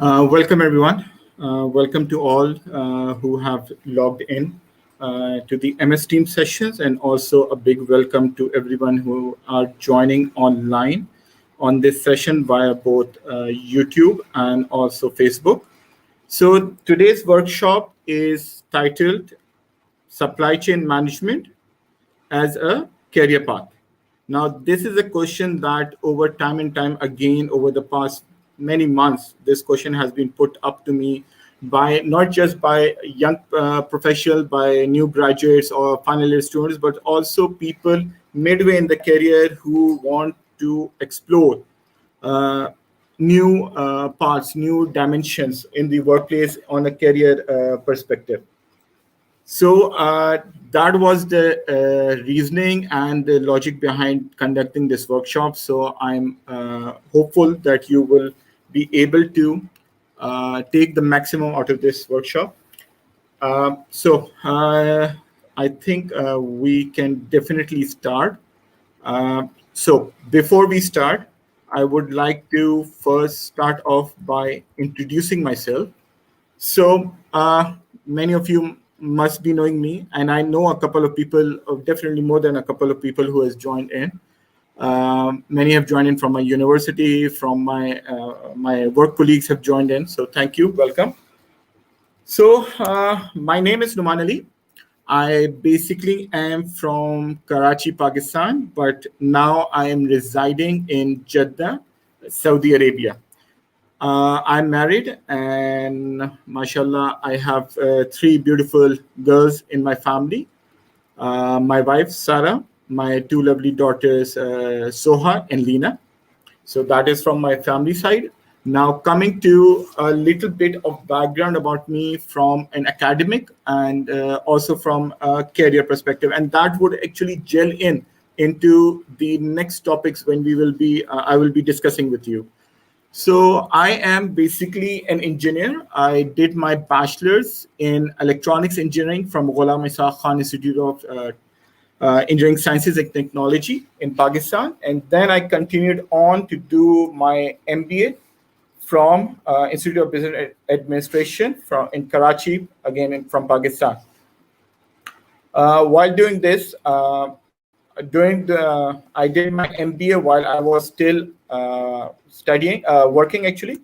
Welcome, everyone. Welcome to all who have logged in to the MS Team sessions, and also a big welcome to everyone who are joining online on this session via both YouTube and also Facebook. So today's workshop is titled Supply Chain Management as a Career Path. Now, this is a question that over time and time again, over the past many months, this question has been put up to me by not just by young professionals, by new graduates or final year students, but also people midway in the career who want to explore uh, new parts, new dimensions in the workplace on a career perspective. So that was the reasoning and the logic behind conducting this workshop. So I'm hopeful that you will be able to take the maximum out of this workshop. So I think we can definitely start. So before we start, I would like to first start off by introducing myself. So many of you must be knowing me, and I know a couple of people, definitely more than a couple of people who has joined in. Many have joined in from my university, from my work colleagues have joined in. So thank you, welcome. So my name is Numan Ali. I basically am from Karachi, Pakistan, but now I am residing in Jeddah, Saudi Arabia. I'm married, and mashallah, I have three beautiful girls in my family. My wife, Sarah, my two lovely daughters, Soha and Lina. So that is from my family side. Now, coming to a little bit of background about me from an academic and also from a career perspective, and that would actually gel in into the next topics when I will be discussing with you. So I am basically an engineer. I did my bachelor's in electronics engineering from Ghulam Isa Khan Institute of Engineering Sciences and Technology in Pakistan. And then I continued on to do my MBA from Institute of Business Administration in Karachi, again from Pakistan. While doing this, I did my MBA while I was still working actually.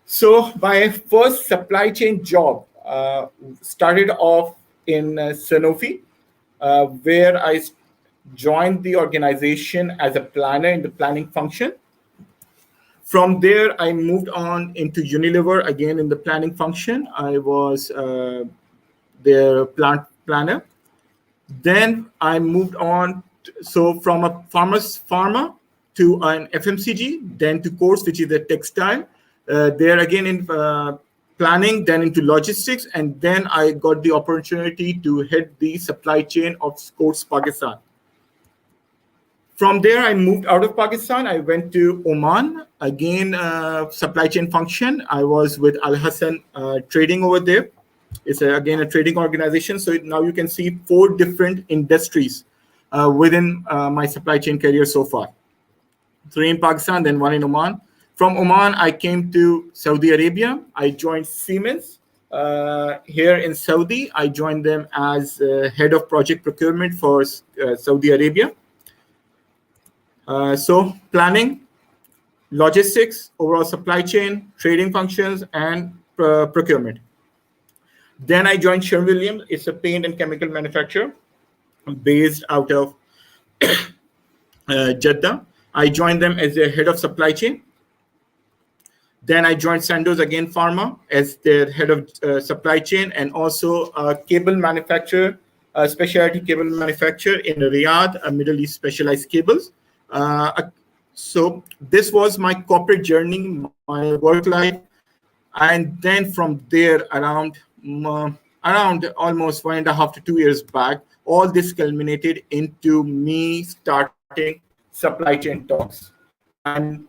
So my first supply chain job started off in Sanofi, where I joined the organization as a planner in the planning function. From there, I moved on into Unilever again in the planning function. I was their plant planner. Then I moved on, so from a pharma to an FMCG, then to Course, which is a textile. There again in planning, then into logistics, and then I got the opportunity to head the supply chain of Course Pakistan. From there, I moved out of Pakistan. I went to Oman, again, supply chain function. I was with Al Hassan Trading over there. It's again a trading organization. So now you can see four different industries within my supply chain career so far. Three in Pakistan, then one in Oman. From Oman, I came to Saudi Arabia. I joined Siemens here in Saudi. I joined them as head of project procurement for Saudi Arabia. So planning, logistics, overall supply chain, trading functions, and procurement. Then I joined Sherwin-Williams. It's a paint and chemical manufacturer based out of Jeddah. I joined them as their head of supply chain. Then I joined Sandoz, again, Pharma, as their head of supply chain, and also a cable manufacturer, a specialty cable manufacturer in Riyadh, a Middle East specialized cables. So this was my corporate journey, my work life. And then from there, around almost 1.5 to 2 years back, all this culminated into me starting supply chain talks. And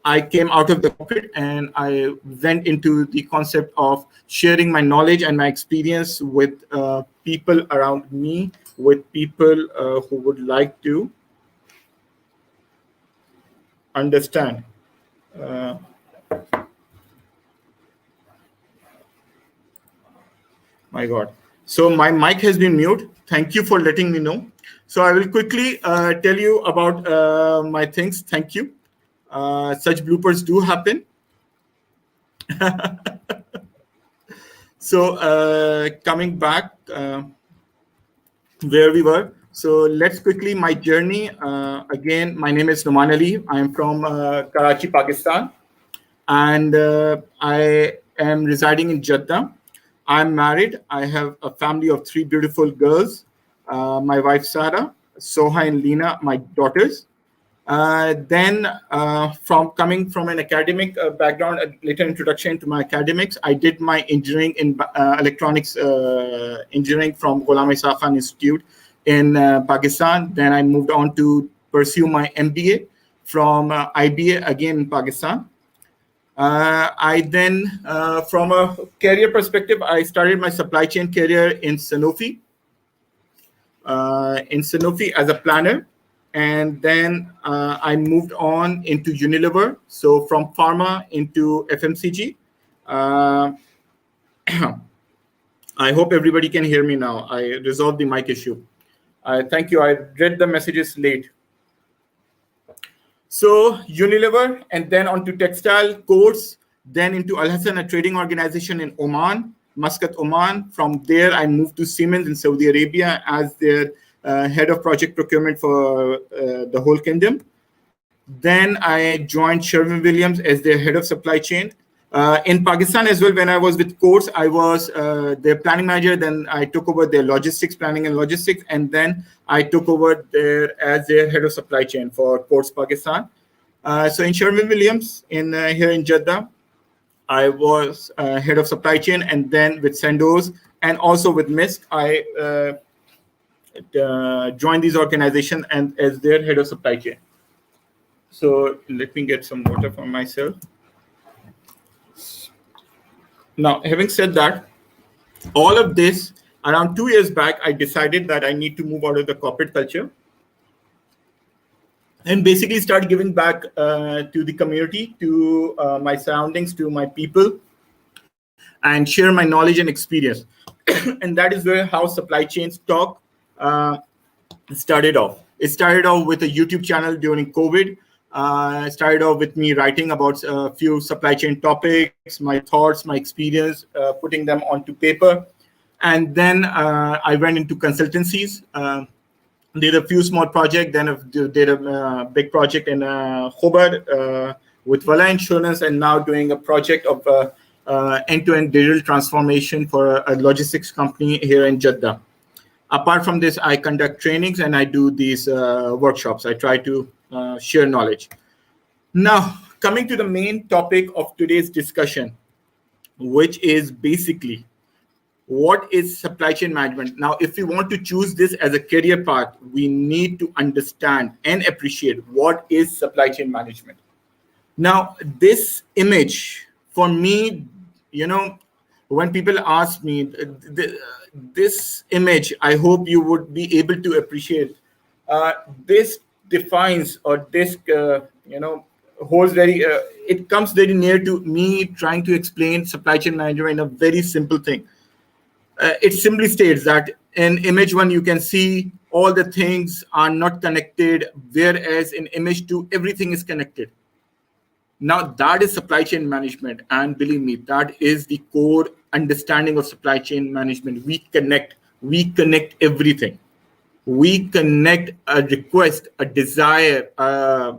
I came out of the corporate and I went into the concept of sharing my knowledge and my experience with people around me, with people who would like to understand. My God. So my mic has been mute. Thank you for letting me know. So I will quickly tell you about my things. Thank you. Such bloopers do happen. So coming back where we were. So let's quickly my journey. Again, my name is Numan Ali. I am from Karachi, Pakistan, and I am residing in Jeddah. I'm married. I have a family of three beautiful girls. My wife Sarah, Soha, and Lena, my daughters. Then, from coming from an academic background, a little introduction to my academics, I did my engineering in electronics engineering from Ghulam Isa Khan Institute in Pakistan. Then I moved on to pursue my MBA from IBA again in Pakistan. I then, from a career perspective, I started my supply chain career in Sanofi as a planner. And then I moved on into Unilever. So from pharma into FMCG. I hope everybody can hear me now. I resolved the mic issue. Thank you. I read the messages late. So Unilever, and then onto textile course, then into Al Hassan, a trading organization in Oman, Muscat, Oman. From there, I moved to Siemens in Saudi Arabia as their head of project procurement for the whole kingdom. Then I joined Sherwin-Williams as their head of supply chain. In Pakistan as well, when I was with Course, I was their planning manager. Then I took over their logistics, planning and logistics. And then I took over there as their head of supply chain for Course Pakistan. So in Sherwin-Williams, here in Jeddah, I was head of supply chain. And then with Sandoz and also with MISC, I joined these organizations and as their head of supply chain. So let me get some water for myself. Now, having said that, all of this, around 2 years back, I decided that I need to move out of the corporate culture and basically start giving back to the community, to my surroundings, to my people, and share my knowledge and experience. And that is where how Supply Chains Talk started off. It started off with a YouTube channel during COVID. Started off with me writing about a few supply chain topics, my thoughts, my experience, putting them onto paper. And then I went into consultancies, did a few small projects, then did a big project in Khobar with Vala Insurance, and now doing a project of end-to-end digital transformation for a logistics company here in Jeddah. Apart from this, I conduct trainings and I do these workshops. I try to share knowledge. Now, coming to the main topic of today's discussion, which is basically what is supply chain management. Now, if we want to choose this as a career path, we need to understand and appreciate what is supply chain management. Now, this image, for me, when people ask me this image, I hope you would be able to appreciate. This defines, or this, holds very, it comes very near to me trying to explain supply chain management in a very simple thing. It simply states that in image 1, you can see all the things are not connected, whereas in image 2, everything is connected. Now, that is supply chain management. And believe me, that is the core understanding of supply chain management. We connect everything. We connect a request, a desire, a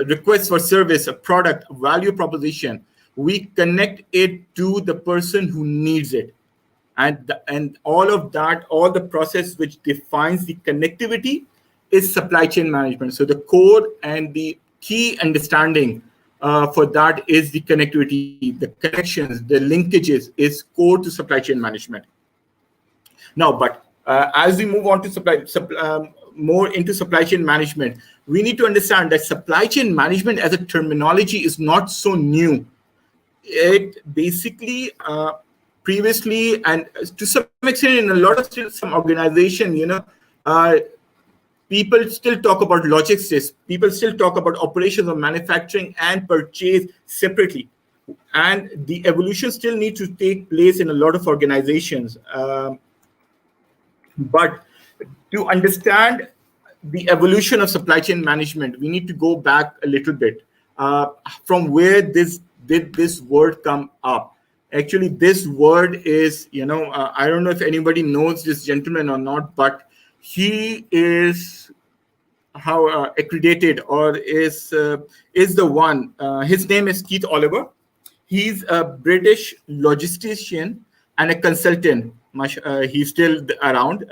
request for service, a product, a value proposition. We connect it to the person who needs it. And all of that, all the process which defines the connectivity is supply chain management. So the core and the key understanding for that is the connectivity, the connections, the linkages is core to supply chain management. Now, but as we move on to more into supply chain management, we need to understand that supply chain management as a terminology is not so new. It basically previously, and to some extent in a lot of some organization, people still talk about logistics. People still talk about operations of manufacturing and purchase separately. and the evolution still needs to take place in a lot of organizations. But to understand the evolution of supply chain management, we need to go back a little bit. From where did this word come up? Actually, this word is, I don't know if anybody knows this gentleman or not, but he is how accredited or is the one. His name is Keith Oliver. He's a British logistician and a consultant. He's still around,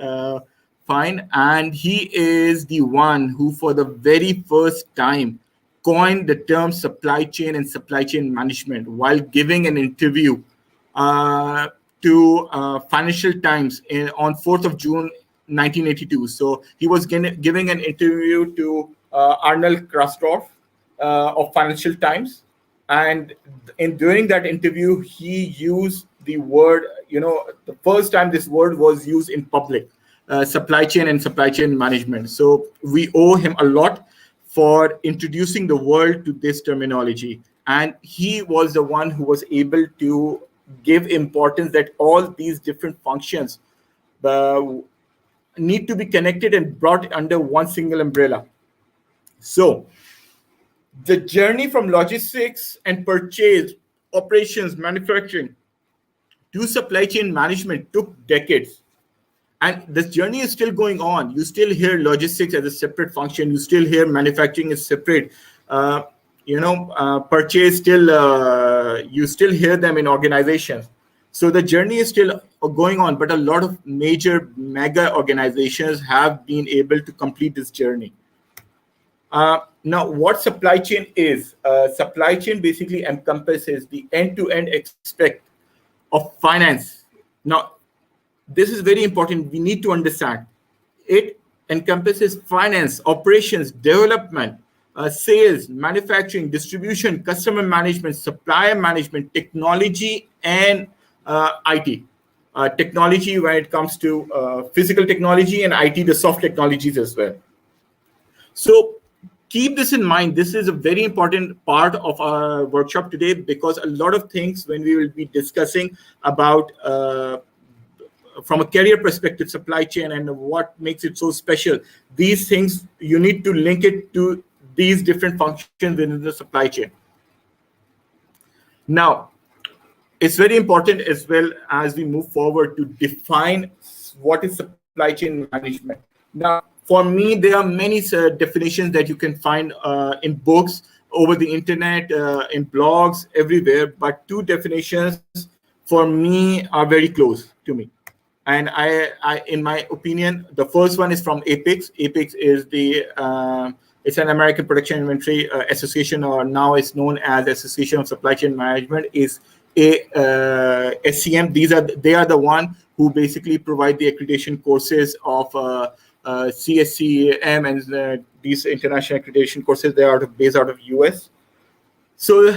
fine, and he is the one who, for the very first time, coined the term supply chain and supply chain management while giving an interview uh, to Financial Times on 4th of June 1982. So he was giving an interview to Arnold Krastorf of Financial Times, and in during that interview, he used the word. The first time this word was used in public, supply chain and supply chain management. So we owe him a lot for introducing the world to this terminology, and he was the one who was able to give importance that all these different functions uh, need to be connected and brought under one single umbrella. So the journey from logistics and purchase, operations, manufacturing to supply chain management took decades. And this journey is still going on. You still hear logistics as a separate function. You still hear manufacturing is separate. Uh, Purchase still, you still hear them in organizations. So the journey is still going on, but a lot of major mega organizations have been able to complete this journey. Now, what supply chain is? Supply chain basically encompasses the end-to-end aspect of finance. Now, this is very important. We need to understand. It encompasses finance, operations, development, sales, manufacturing, distribution, customer management, supplier management, technology, and IT. Technology when it comes to physical technology, and IT, the soft technologies as well. So keep this in mind. This is a very important part of our workshop today, because a lot of things when we will be discussing about from a career perspective, supply chain and what makes it so special, these things you need to link it to these different functions within the supply chain. Now, it's very important as well as we move forward to define what is supply chain management. Now, for me, there are many definitions that you can find in books, over the internet, in blogs, everywhere. But two definitions for me are very close to me. And in my opinion, the first one is from APIX. APIX is it's an American Production Inventory Association, or now it's known as Association of Supply Chain Management. Is SCM. They are the one who basically provide the accreditation courses of CSCM and these international accreditation courses. They are based out of US. So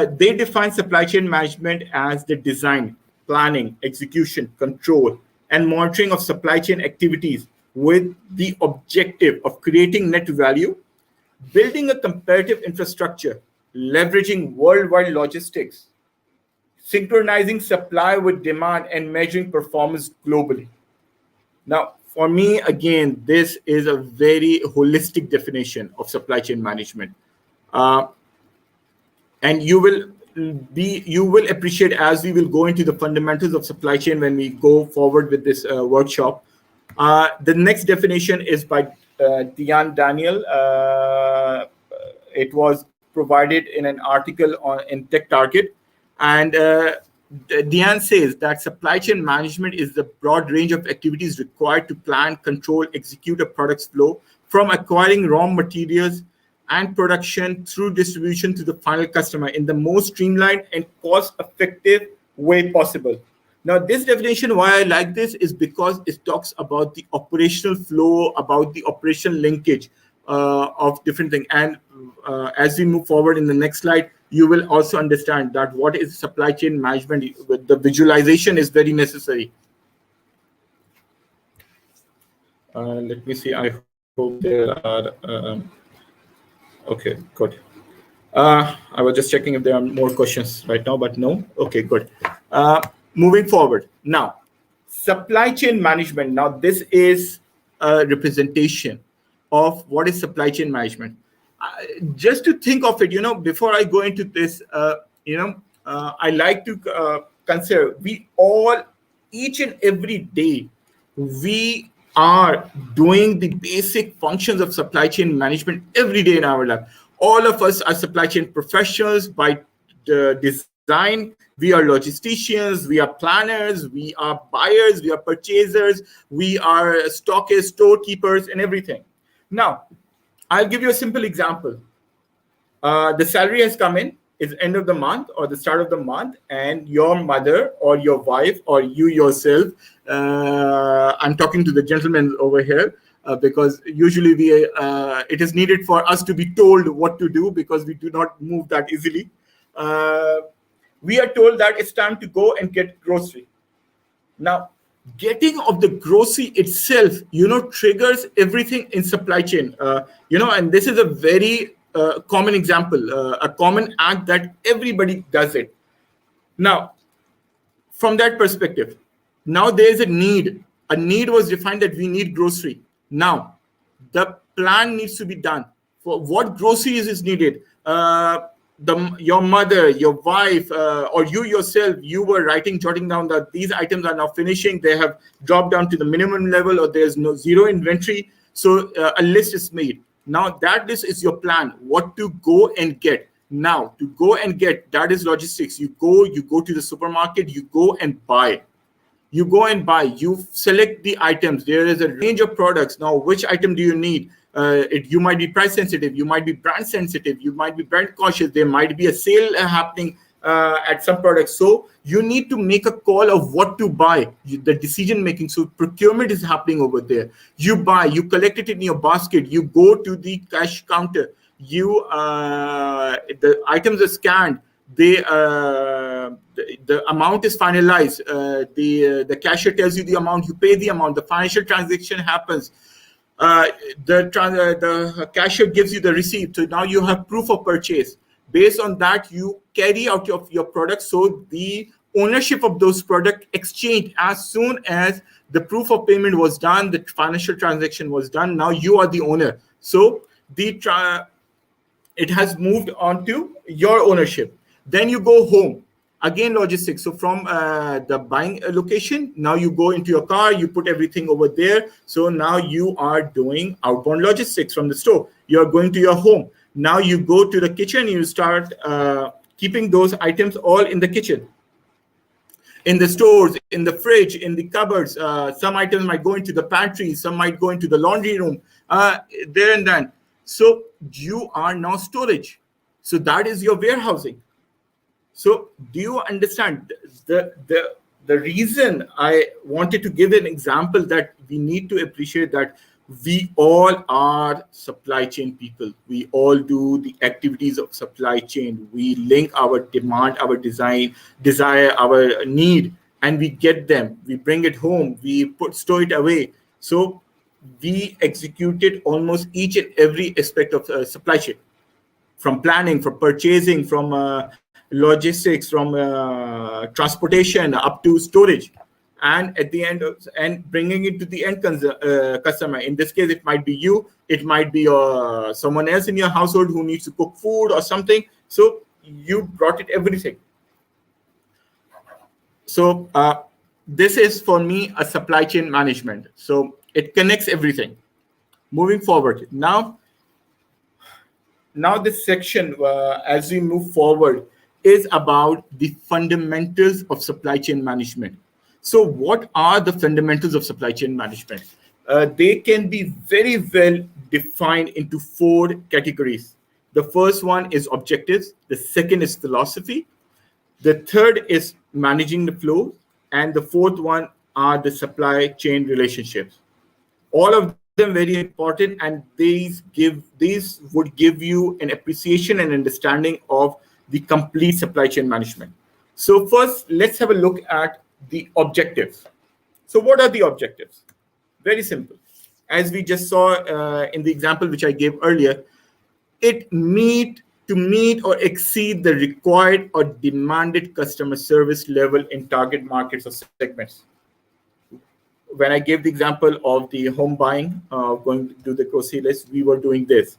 they define supply chain management as the design, planning, execution, control, and monitoring of supply chain activities with the objective of creating net value, building a competitive infrastructure, leveraging worldwide logistics, synchronizing supply with demand, and measuring performance globally. Now, for me, again, this is a very holistic definition of supply chain management. And you will appreciate as we will go into the fundamentals of supply chain when we go forward with this workshop. The next definition is by Diane Daniel. It was provided in an article in Tech Target, and Diane says that supply chain management is the broad range of activities required to plan, control, execute a product's flow from acquiring raw materials and production through distribution to the final customer in the most streamlined and cost-effective way possible. Now, this definition, why I like this, is because it talks about the operational flow, about the operational linkage of different things. And as we move forward in the next slide, you will also understand that what is supply chain management. The visualization is very necessary. Let me see. I hope there are. Okay, good. I was just checking if there are more questions right now, but no. Okay, good. Moving forward. Now, supply chain management. Now, this is a representation of what is supply chain management. Just to think of it, before I go into this, I like to consider we all, each and every day, we are doing the basic functions of supply chain management every day in our life. All of us are supply chain professionals by design. We are logisticians, we are planners, we are buyers, we are purchasers, we are stockists, storekeepers, and everything. Now, I'll give you a simple example. The salary has come in, it's end of the month or the start of the month, and your mother or your wife or you yourself, I'm talking to the gentlemen over here, because usually it is needed for us to be told what to do because we do not move that easily. We are told that it's time to go and get grocery. Now, getting of the grocery itself, triggers everything in supply chain. And this is a very common example, a common act that everybody does it. Now, from that perspective, now there is a need. A need was defined that we need grocery. Now, the plan needs to be done for what groceries is needed. Your mother, your wife, or you yourself, you were jotting down that these items are now finishing. They have dropped down to the minimum level, or there's no zero inventory. So a list is made. Now that list is your plan, what to go and get. Now to go and get, that is logistics. You go to the supermarket, you go and buy. You select the items. There is a range of products. Now, which item do you need? You might be price sensitive, you might be brand sensitive, you might be brand cautious, there might be a sale happening at some products. So you need to make a call of what to buy, the decision making. So procurement is happening over there. You buy, you collect it in your basket, you go to the cash counter, the items are scanned, the amount is finalized, the cashier tells you the amount, you pay the amount, the financial transaction happens. The cashier gives you the receipt. So now you have proof of purchase. Based on that, you carry out your product. So the ownership of those products exchanged as soon as the proof of payment was done, the financial transaction was done. Now you are the owner. So it has moved on to your ownership. Then you go home. Again, logistics. So from the buying location, now you go into your car, you put everything over there. So now you are doing outbound logistics from the store. You're going to your home. Now you go to the kitchen, you start keeping those items all in the kitchen, in the stores, in the fridge, in the cupboards. Some items might go into the pantry, some might go into the laundry room, there and then. So you are now storage. So that is your warehousing. So do you understand the reason I wanted to give an example that we need to appreciate that we all are supply chain people. We all do the activities of supply chain. We link our demand, our desire, our need, and we get them. We bring it home. We store it away. So we executed almost each and every aspect of supply chain, from planning, from purchasing, from logistics, from transportation up to storage, and at the end and bringing it to the end customer. In this case, it might be you, it might be someone else in your household who needs to cook food or something. So you brought it everything. So this is for me a supply chain management. So it connects everything. Moving forward now this section, as we move forward, is about the fundamentals of supply chain management. So what are the fundamentals of supply chain management? They can be very well defined into 4 categories. The first one is objectives. The second is philosophy. The third is managing the flow. And the fourth one are the supply chain relationships. All of them very important, and these would give you an appreciation and understanding of the complete supply chain management. So first, let's have a look at the objectives. So what are the objectives? Very simple. As we just saw in the example which I gave earlier, it meet to meet or exceed the required or demanded customer service level in target markets or segments. When I gave the example of the home buying, going to do the grocery list, we were doing this.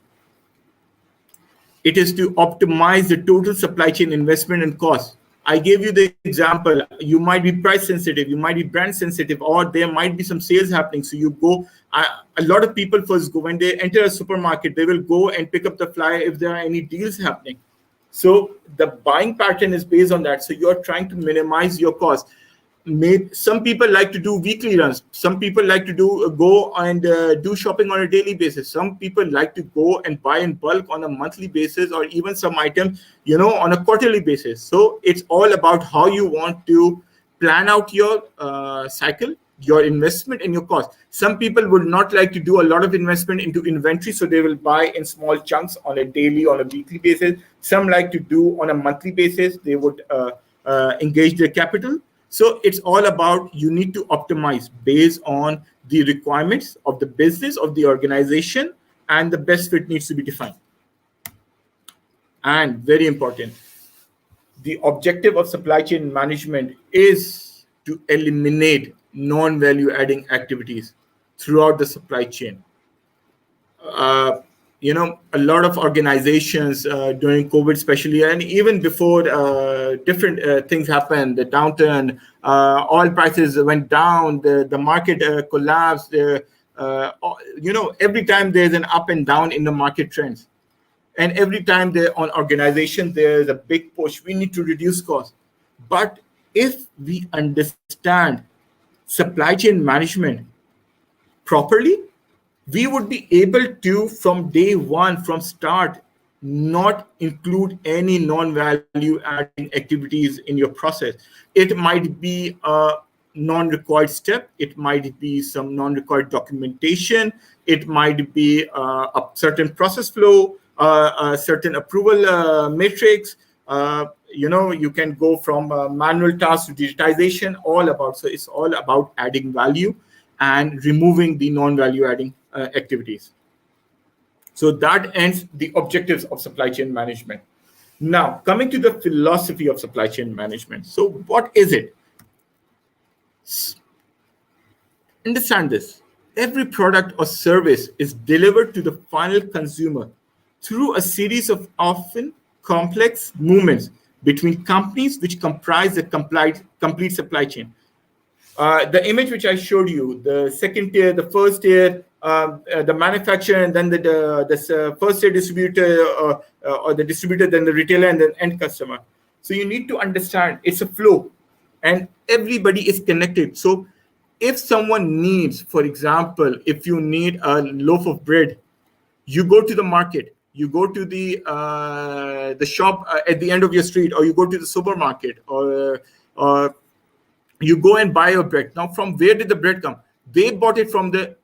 It is to optimize the total supply chain investment and cost. I gave you the example. You might be price sensitive, you might be brand sensitive, or there might be some sales happening. So you go, a lot of people first go, when they enter a supermarket, they will go and pick up the flyer if there are any deals happening. So the buying pattern is based on that. So you're trying to minimize your cost. Some people like to do weekly runs. Some people like to go and do shopping on a daily basis. Some people like to go and buy in bulk on a monthly basis, or even some items, on a quarterly basis. So it's all about how you want to plan out your cycle, your investment, and your cost. Some people would not like to do a lot of investment into inventory, so they will buy in small chunks on a daily, on a weekly basis. Some like to do on a monthly basis. They would engage their capital. So it's all about, you need to optimize based on the requirements of the business, of the organization, and the best fit needs to be defined. And very important, the objective of supply chain management is to eliminate non-value adding activities throughout the supply chain. A lot of organizations during COVID especially, and even before, different things happened, the downturn, oil prices went down, the market collapsed. Every time there's an up and down in the market trends. And every time on organization, there's a big push. We need to reduce costs. But if we understand supply chain management properly, we would be able to, from day one, from start, not include any non-value adding activities in your process. It might be a non-required step. It might be some non-required documentation. It might be a certain process flow, a certain approval matrix. You can go from manual tasks to digitization, so it's all about adding value and removing the non-value adding activities. So that ends the objectives of supply chain management. Now, coming to the philosophy of supply chain management. So what is it? Understand this. Every product or service is delivered to the final consumer through a series of often complex movements between companies which comprise the complete supply chain. The image which I showed you, the second tier, the first tier, the manufacturer, and then the first tier distributor, or the distributor, then the retailer, and then end customer. So you need to understand it's a flow, and everybody is connected. So if someone needs, for example, if you need a loaf of bread, you go to the market, you go to the shop at the end of your street, or you go to the supermarket, or you go and buy your bread. Now, from where did the bread come? They bought it from the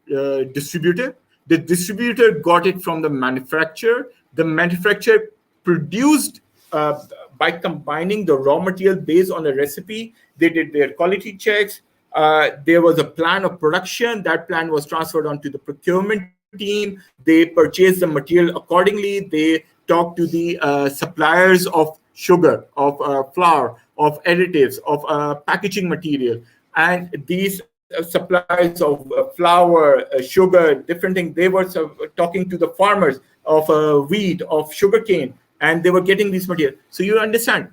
distributor. The distributor got it from the manufacturer. The manufacturer produced by combining the raw material based on a recipe. They did their quality checks. There was a plan of production. That plan was transferred onto the procurement team. They purchased the material accordingly. They talked to the suppliers of sugar, of flour, of additives, of packaging material. And these suppliers of flour, sugar, different things, they were talking to the farmers of wheat, of sugarcane, and they were getting these material. So you understand,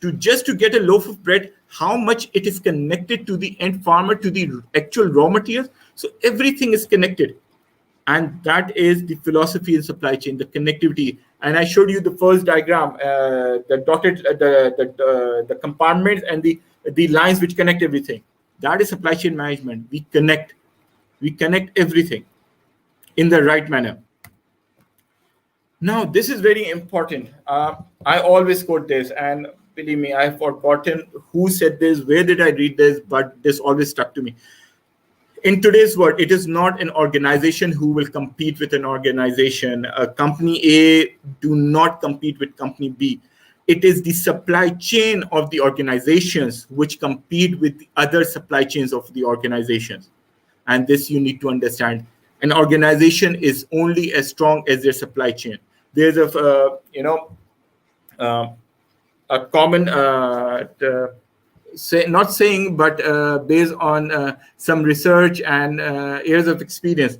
to get a loaf of bread, how much it is connected to the end farmer, to the actual raw materials. So everything is connected. And that is the philosophy in supply chain, the connectivity. And I showed you the first diagram, the dotted, the compartments and the lines which connect everything. That is supply chain management. We connect everything in the right manner. Now, this is very important. I always quote this, and believe me, I've forgotten who said this, where did I read this, but this always stuck to me. In today's world, it is not an organization who will compete with an organization. Company A do not compete with company B. It is the supply chain of the organizations which compete with the other supply chains of the organizations. And this you need to understand. An organization is only as strong as their supply chain. There's uh, a common not saying, but based on some research and years of experience,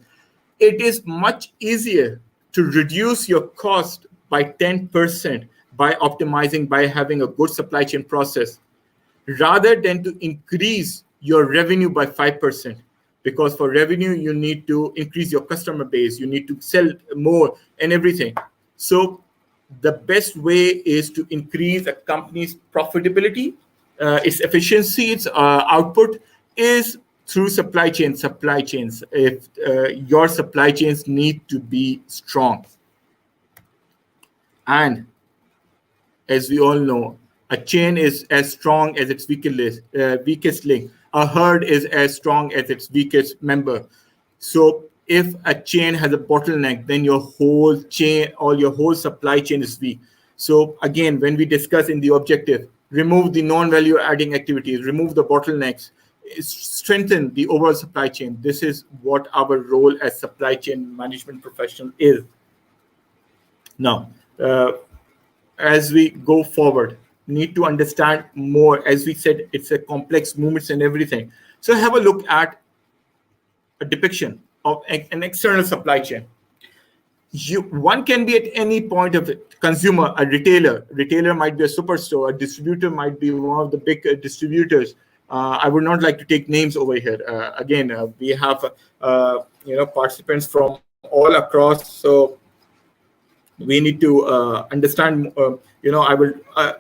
it is much easier to reduce your cost by 10% by optimizing, by having a good supply chain process, rather than to increase your revenue by 5. Because for revenue, you need to increase your customer base, you need to sell more and everything. So the best way is to increase a company's profitability, its efficiency, its output, is through supply chains. If your supply chains need to be strong, and as we all know, a chain is as strong as its weakest link. A herd is as strong as its weakest member. So if a chain has a bottleneck, then your whole chain or your whole supply chain is weak. So again, when we discuss in the objective, remove the non-value adding activities, remove the bottlenecks, strengthen the overall supply chain. This is what our role as supply chain management professional is. Now, as we go forward, need to understand more. As we said, it's a complex movements and everything. So have a look at a depiction of an external supply chain. One can be at any point of it. Consumer, a retailer might be a superstore, a distributor might be one of the big distributors. I would not like to take names over here. Again, we have participants from all across, so we need to understand. I will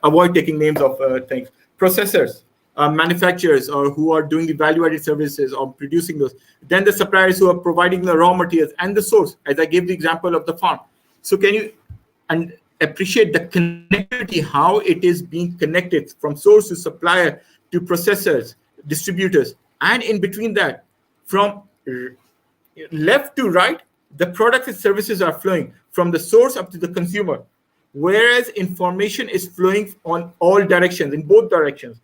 avoid taking names of things. Processors, manufacturers, or who are doing the value-added services or producing those. Then the suppliers who are providing the raw materials, and the source, as I gave the example of the farm. So can you appreciate the connectivity, how it is being connected from source to supplier to processors, distributors, and in between that, from left to right, the products and services are flowing from the source up to the consumer, whereas information is flowing on all directions, in both directions.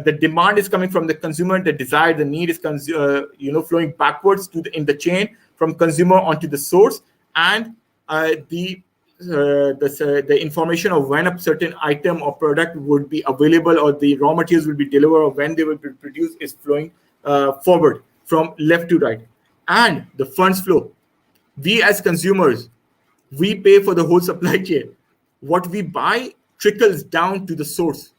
The demand is coming from the consumer, the desire, the need is flowing backwards to in the chain from consumer onto the source, and the information of when a certain item or product would be available, or the raw materials will be delivered, or when they will be produced, is flowing forward from left to right. And the funds flow. We as consumers, we pay for the whole supply chain. What we buy trickles down to the source.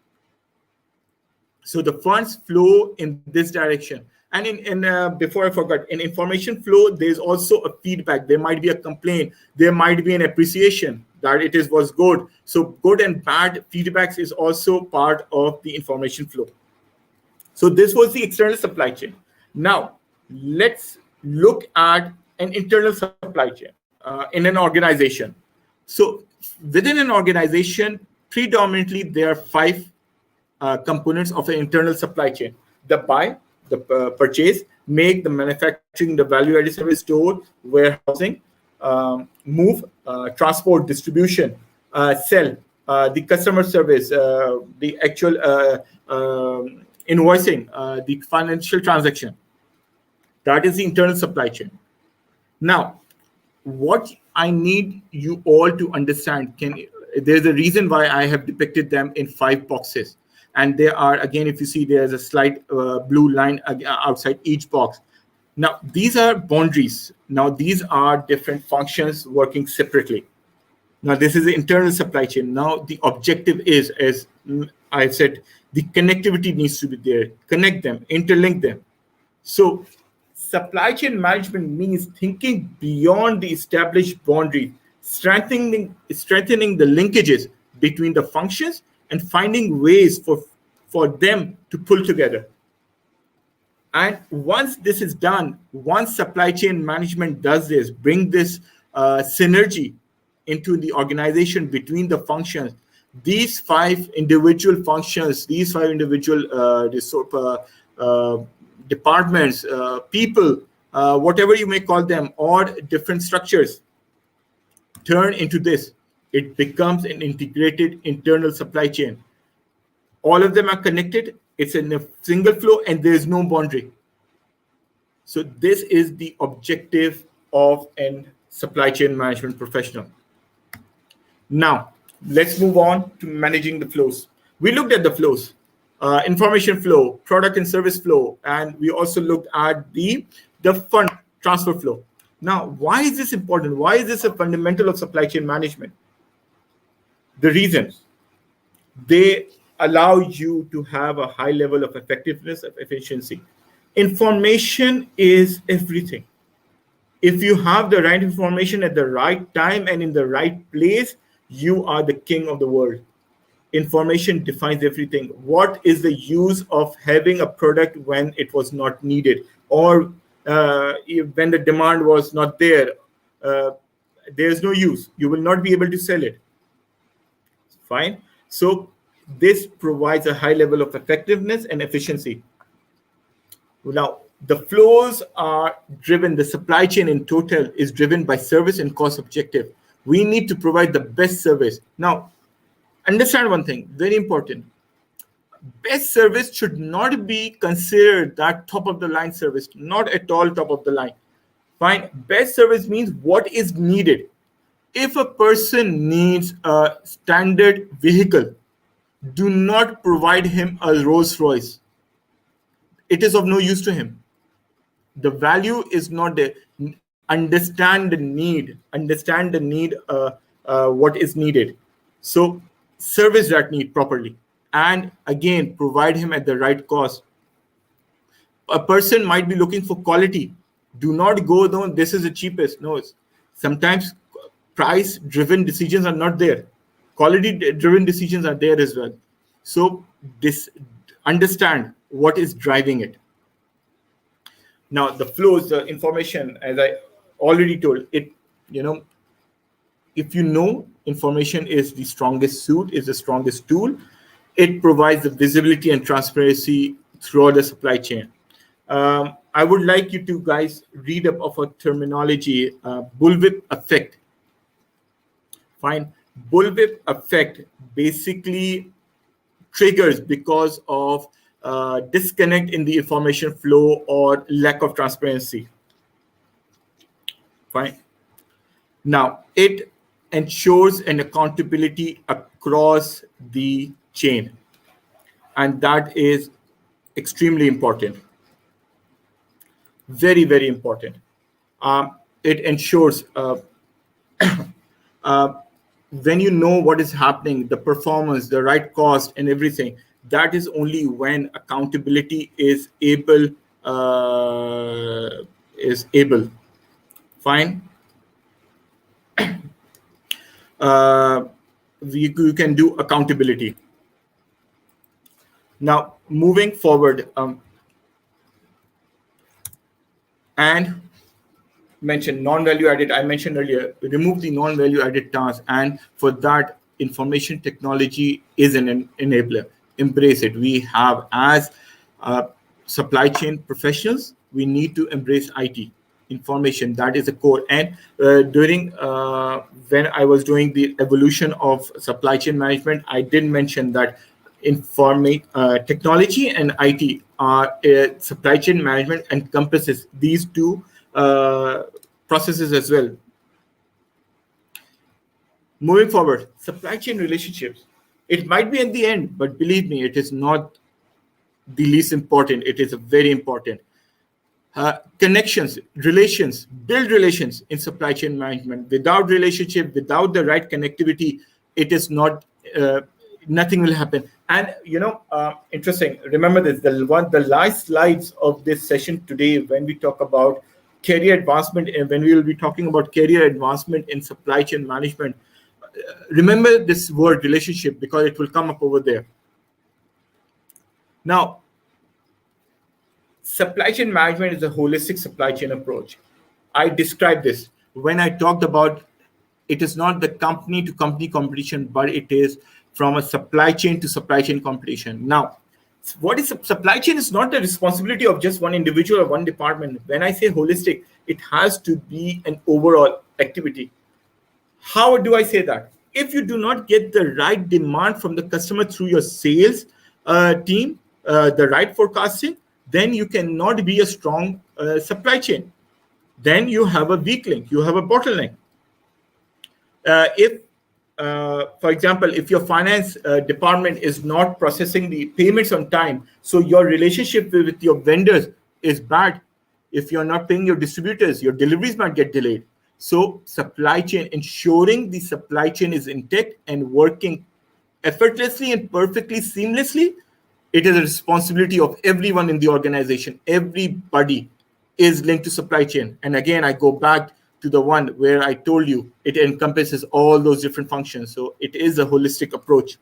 So the funds flow in this direction. And before I forgot, in information flow, there's also a feedback. There might be a complaint. There might be an appreciation that was good. So good and bad feedbacks is also part of the information flow. So this was the external supply chain. Now, let's look at an internal supply chain in an organization. So within an organization, predominantly there are 5 components of an internal supply chain: the buy, the purchase, make, the manufacturing, the value-added service, store, warehousing, move, transport, distribution, sell, the customer service, the actual invoicing, the financial transaction. That is the internal supply chain. Now, what I need you all to understand, there's a reason why I have depicted them in 5 boxes. And there are, again, if you see, there's a slight blue line outside each box. Now, these are boundaries. Now, these are different functions working separately. Now, this is the internal supply chain. Now, the objective is, as I said, the connectivity needs to be there. Connect them, interlink them. So supply chain management means thinking beyond the established boundary, strengthening the linkages between the functions, and finding ways for them to pull together. And once this is done, once supply chain management does this, bring this synergy into the organization between the functions, these 5 individual functions, these 5 individual departments, people, whatever you may call them, or different structures, turn into this. It becomes an integrated internal supply chain. All of them are connected. It's in a single flow, and there is no boundary. So this is the objective of a supply chain management professional. Now, let's move on to managing the flows. We looked at the flows, information flow, product and service flow, and we also looked at the fund transfer flow. Now, why is this important? Why is this a fundamental of supply chain management? The reasons they allow you to have a high level of effectiveness, of efficiency. Information is everything. If you have the right information at the right time and in the right place, you are the king of the world. Information defines everything. What is the use of having a product when it was not needed, or when the demand was not there? Uh, there's no use. You will not be able to sell it. Fine. So this provides a high level of effectiveness and efficiency. Now, the flows are driven, the supply chain in total is driven by service and cost objective. We need to provide the best service. Now, understand one thing, very important. Best service should not be considered that top of the line service, not at all top of the line. Fine. Best service means what is needed. If a person needs a standard vehicle, do not provide him a Rolls Royce. It is of no use to him. The value is not there. Understand the need, what is needed. So service that need properly, and again provide him at the right cost. A person might be looking for quality. Do not go, no, this is the cheapest. No, sometimes price driven decisions are not there. Quality driven decisions are there as well. So this, understand what is driving it. Now, the flows, the information, as I already told it, if you know information is the strongest suit, is the strongest tool, it provides the visibility and transparency throughout the supply chain. I would like you to guys read up of a terminology, bullwhip effect. Fine. Bullwhip effect basically triggers because of disconnect in the information flow or lack of transparency. Fine. Now, it ensures an accountability across the chain, and that is extremely important. Very, very important. It ensures when you know what is happening, the performance, the right cost, and everything. That is only when accountability is able. Fine. You can do accountability. Now, moving forward, and mention non-value added. I mentioned earlier, remove the non-value added tasks, and for that, information technology is an enabler. Embrace it. We have, as supply chain professionals, we need to embrace IT information. That is the core. And during when I was doing the evolution of supply chain management, I did mention that technology and IT are supply chain management encompasses these two processes as well. Moving forward, supply chain relationships. It might be at the end, but believe me, it is not the least important. It is very important. Connections, relations, build relations in supply chain management. Without relationship, without the right connectivity, it is not, nothing will happen. And interesting, remember this, the last slides of this session today, when we talk about career advancement, and when we will be talking about career advancement in supply chain management, remember this word relationship, because it will come up over there. Now, supply chain management is a holistic supply chain approach. I described this when I talked about it is not the company to company competition, but it is from a supply chain to supply chain competition. Now, what is supply chain is not the responsibility of just one individual or one department. When I say holistic, it has to be an overall activity. How do I say that? If you do not get the right demand from the customer through your sales team, the right forecasting, then you cannot be a strong supply chain. Then you have a weak link, you have a bottleneck. If for example, if your finance department is not processing the payments on time, so your relationship with your vendors is bad. If you're not paying your distributors, your deliveries might get delayed. So supply chain, ensuring the supply chain is intact and working effortlessly and perfectly seamlessly, it is a responsibility of everyone in the organization. Everybody is linked to supply chain. And again, I go back to the one where I told you it encompasses all those different functions. So it is a holistic approach.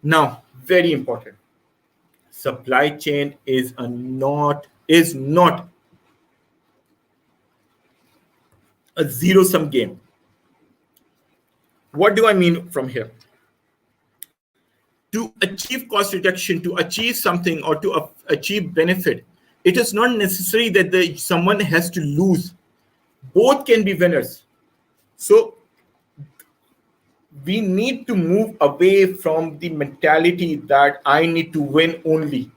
Now, very important. Supply chain is not a zero-sum game. What do I mean from here? To achieve cost reduction, to achieve something, or to achieve benefit, it is not necessary that someone has to lose. Both can be winners. So we need to move away from the mentality that I need to win only.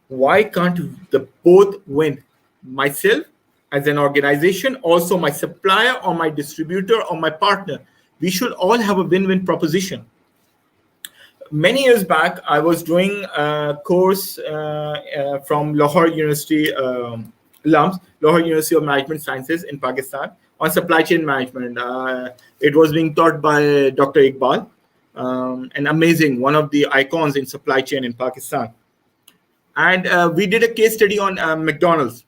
Why can't the both win? Myself as an organization, also my supplier or my distributor or my partner. We should all have a win-win proposition. Many years back, I was doing a course from Lahore University, LUMS, Lahore University of Management Sciences in Pakistan, on supply chain management. It was being taught by Dr. Iqbal, an amazing, one of the icons in supply chain in Pakistan. And we did a case study on McDonald's.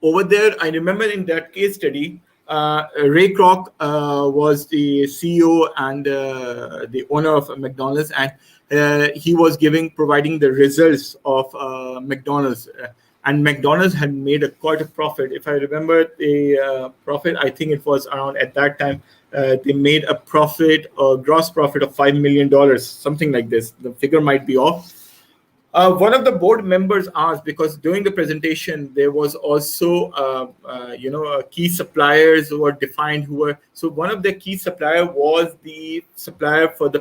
Over there, I remember in that case study, Ray Kroc was the CEO and the owner of McDonald's, and he was providing the results of McDonald's. And McDonald's had made quite a profit. If I remember the profit, I think it was around at that time, they made a profit, or gross profit of $5 million, something like this. The figure might be off. One of the board members asked, because during the presentation there was also key suppliers who were defined, so one of the key supplier was the supplier for the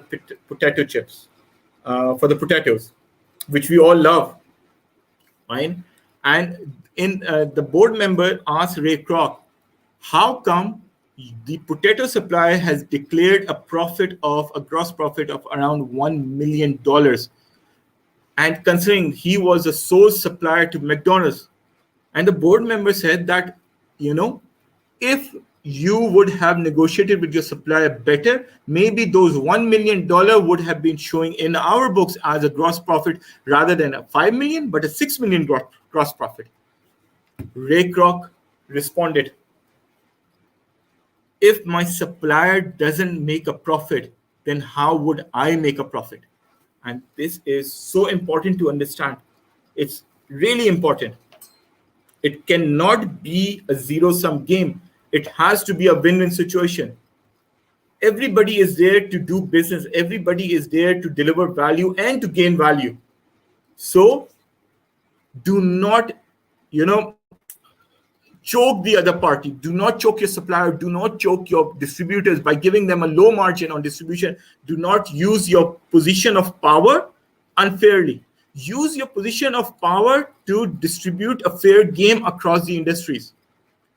potato chips, for the potatoes, which we all love, fine. And the board member asked Ray Kroc, how come the potato supplier has declared a gross profit of around $1 million? And considering he was a sole supplier to McDonald's. And the board member said that, if you would have negotiated with your supplier better, maybe those $1 million would have been showing in our books as a gross profit rather than a $5 million, but a $6 million gross profit. Ray Kroc responded, if my supplier doesn't make a profit, then how would I make a profit? And this is so important to understand. It's really important. It cannot be a zero-sum game. It has to be a win-win situation. Everybody is there to do business. Everybody is there to deliver value and to gain value. So do not, choke the other party. Do not choke your supplier. Do not choke your distributors by giving them a low margin on distribution. Do not use your position of power unfairly. Use your position of power to distribute a fair game across the industries.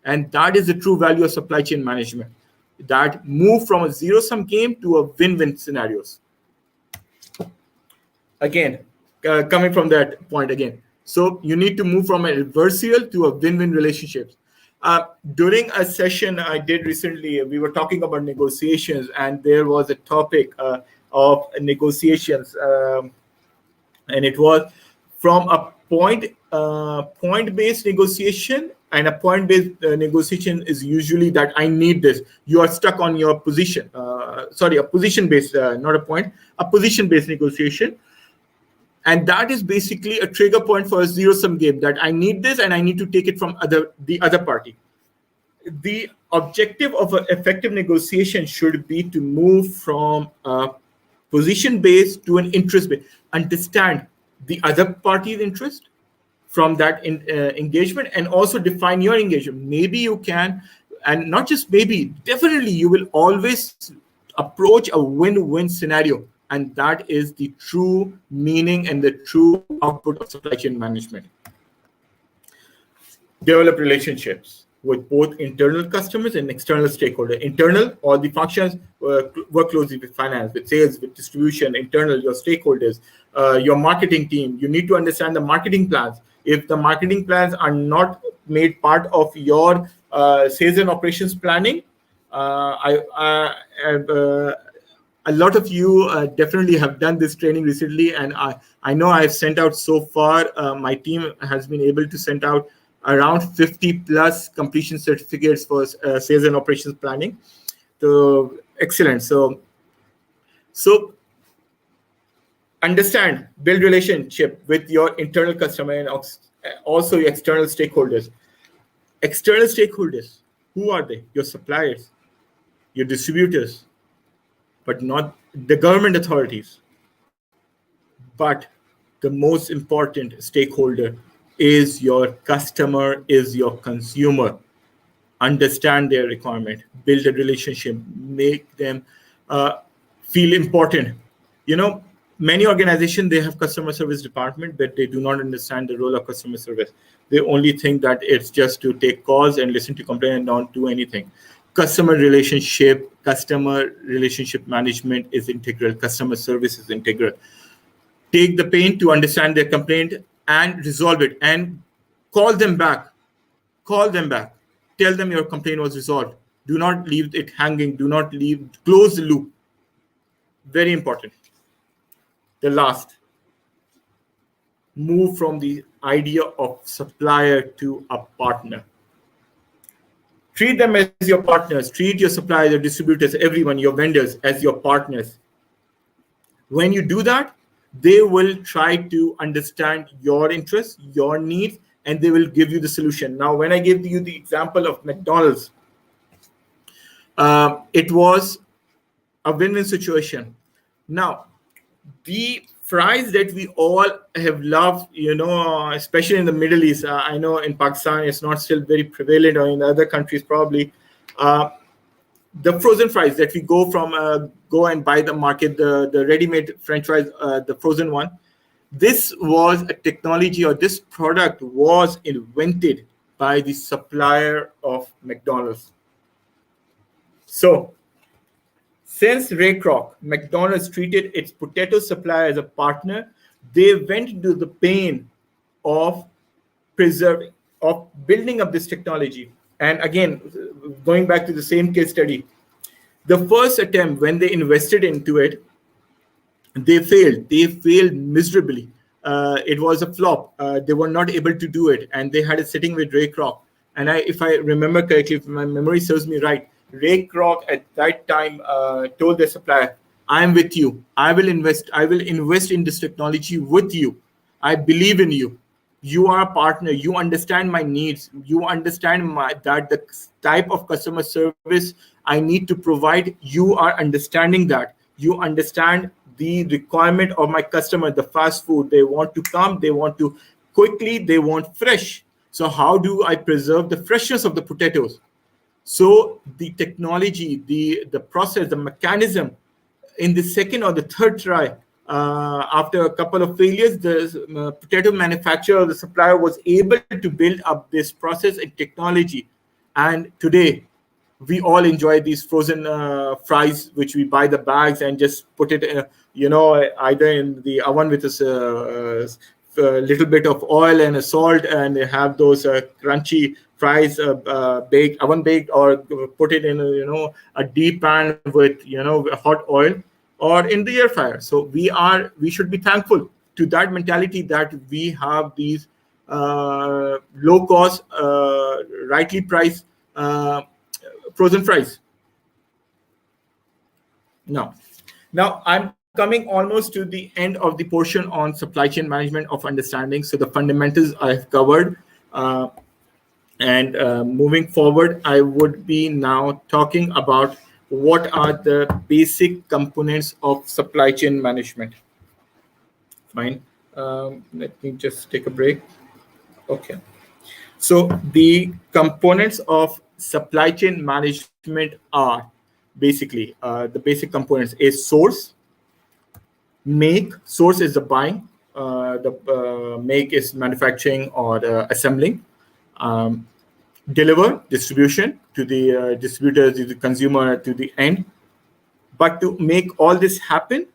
And that is the true value of supply chain management. That move from a zero-sum game to a win-win scenarios. Again, coming from that point again. So you need to move from an adversarial to a win-win relationships. During a session I did recently, we were talking about negotiations, and there was a topic of negotiations, and it was from a point-based negotiation. And a point-based negotiation is usually that I need this. You are stuck on your position. A position-based, not a point, a position-based negotiation. And that is basically a trigger point for a zero-sum game, that I need this and I need to take it from the other party. The objective of an effective negotiation should be to move from a position-based to an interest-based. Understand the other party's interest from that engagement, and also define your engagement. Maybe you can, and not just maybe, definitely you will always approach a win-win scenario. And that is the true meaning and the true output of supply chain management. Develop relationships. with both internal customers and external stakeholders. Internal, all the functions work closely with finance, with sales, with distribution. Internal, your stakeholders, your marketing team. You need to understand the marketing plans. If the marketing plans are not made part of your sales and operations planning, a lot of you definitely have done this training recently, and I know I've sent out so far. My team has been able to send out around 50 plus completion certificates for sales and operations planning. So excellent. So understand, build relationship with your internal customer and also your external stakeholders. External stakeholders, who are they? Your suppliers, your distributors, but not the government authorities. But the most important stakeholder is your customer, is your consumer. Understand their requirement, build a relationship, make them feel important. Many organizations, they have customer service department, but they do not understand the role of customer service. They only think that it's just to take calls and listen to complaint and not do anything. Customer relationship management is integral. Customer service is integral. Take the pain to understand their complaint and resolve it, and call them back. Tell them your complaint was resolved. Do not leave it hanging. Close the loop. Very important. The last, move from the idea of supplier to a partner. Treat them as your partners. Treat your suppliers, your distributors, everyone, your vendors as your partners. When you do that, they will try to understand your interests, your needs, and they will give you the solution. Now, when I gave you the example of McDonald's, it was a win-win situation. Now, the fries that we all have loved, especially in the Middle East, I know in Pakistan it's not still very prevalent, or in other countries probably, the frozen fries that we go and buy the market, the ready-made French fries, the frozen one. This was a technology, or this product was invented by the supplier of McDonald's. So, since Ray Kroc, McDonald's treated its potato supplier as a partner, they went into the pain of building up this technology. And again, going back to the same case study, the first attempt when they invested into it, they failed. They failed miserably. It was a flop. They were not able to do it, and they had it sitting with Ray Kroc. And if I remember correctly, if my memory serves me right, Ray Kroc at that time told the supplier, "I am with you. I will invest in this technology with you. I believe in you. You are a partner. You understand my needs. You understand that the type of customer service I need to provide. You are understanding that. You understand the requirement of my customer, the fast food. They want to come. They want to quickly. They want fresh. So how do I preserve the freshness of the potatoes?" So the technology, the process, the mechanism, in the second or the third try, after a couple of failures, the potato manufacturer, the supplier, was able to build up this process and technology. And today, we all enjoy these frozen fries, which we buy the bags and just put it, either in the oven with a little bit of oil and a salt, and they have those crunchy fries baked, oven baked, or put it in a deep pan with hot oil, or in the air fryer. So we should be thankful to that mentality that we have these low cost, rightly priced frozen fries. Now I'm coming almost to the end of the portion on supply chain management of understanding. So the fundamentals I've covered. And moving forward, I would be now talking about what are the basic components of supply chain management. Fine. Let me just take a break. Okay. So the components of supply chain management are basically the basic components is source. Make. Source is the buying. The make is manufacturing or assembling. deliver distribution to the distributors, to the consumer, to the end. But to make all this happen,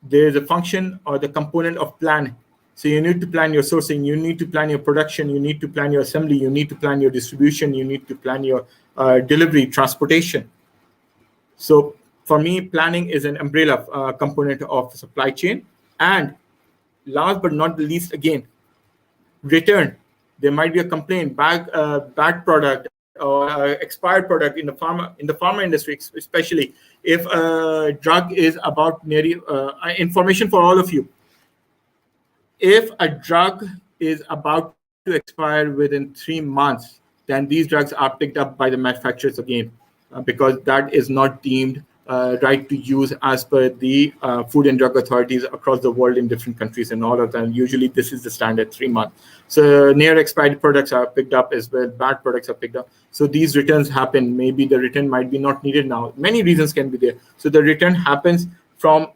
there is a function or the component of plan. So you need to plan your sourcing, you need to plan your production, you need to plan your assembly, you need to plan your distribution, you need to plan your delivery, transportation. So for me, planning is an umbrella component of supply chain. And last but not the least, again, return. There might be a complaint, bad product or expired product in the pharma industry, especially if a drug is about nearly information for all of you. If a drug is about to expire within 3 months, then these drugs are picked up by the manufacturers again, because that is not deemed right to use as per the food and drug authorities across the world in different countries, and all of them. Usually this is the standard 3 months. So near expired products are picked up as well, bad products are picked up. So these returns happen. Maybe the return might be not needed now. Many reasons can be there. So the return happens from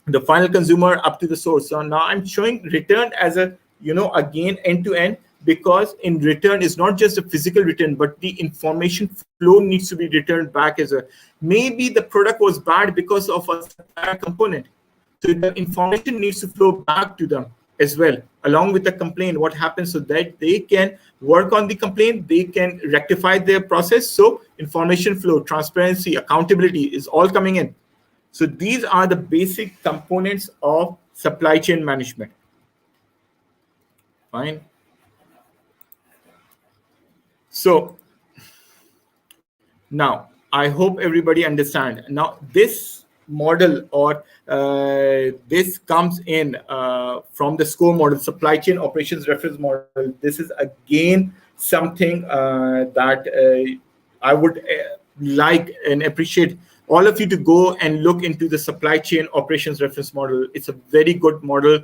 the final consumer up to the source. So now I'm showing return as a, again, end to end, because in return is not just a physical return, but the information flow needs to be returned back as a, maybe the product was bad because of a supplier component. So the information needs to flow back to them as well, along with the complaint, what happens, so that they can work on the complaint, they can rectify their process. So information flow, transparency, accountability is all coming in. So these are the basic components of supply chain management. Fine. So now I hope everybody understand. Now this model, or this comes in from the SCORE model, supply chain operations reference model. This is again something that I would like and appreciate all of you to go and look into the supply chain operations reference model. It's a very good model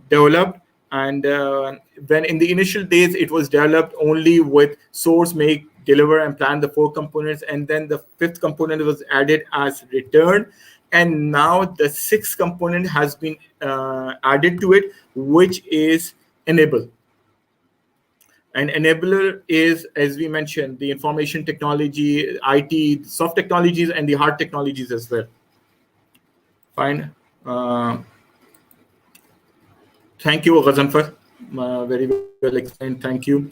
developed. And when in the initial days, it was developed only with source, make, deliver, and plan, the 4 components. And then the 5th component was added as return. And now the 6th component has been added to it, which is enable. An enabler is, as we mentioned, the information technology, IT, soft technologies, and the hard technologies as well. Fine. Thank you, Ghazanfar. Very well explained. Thank you.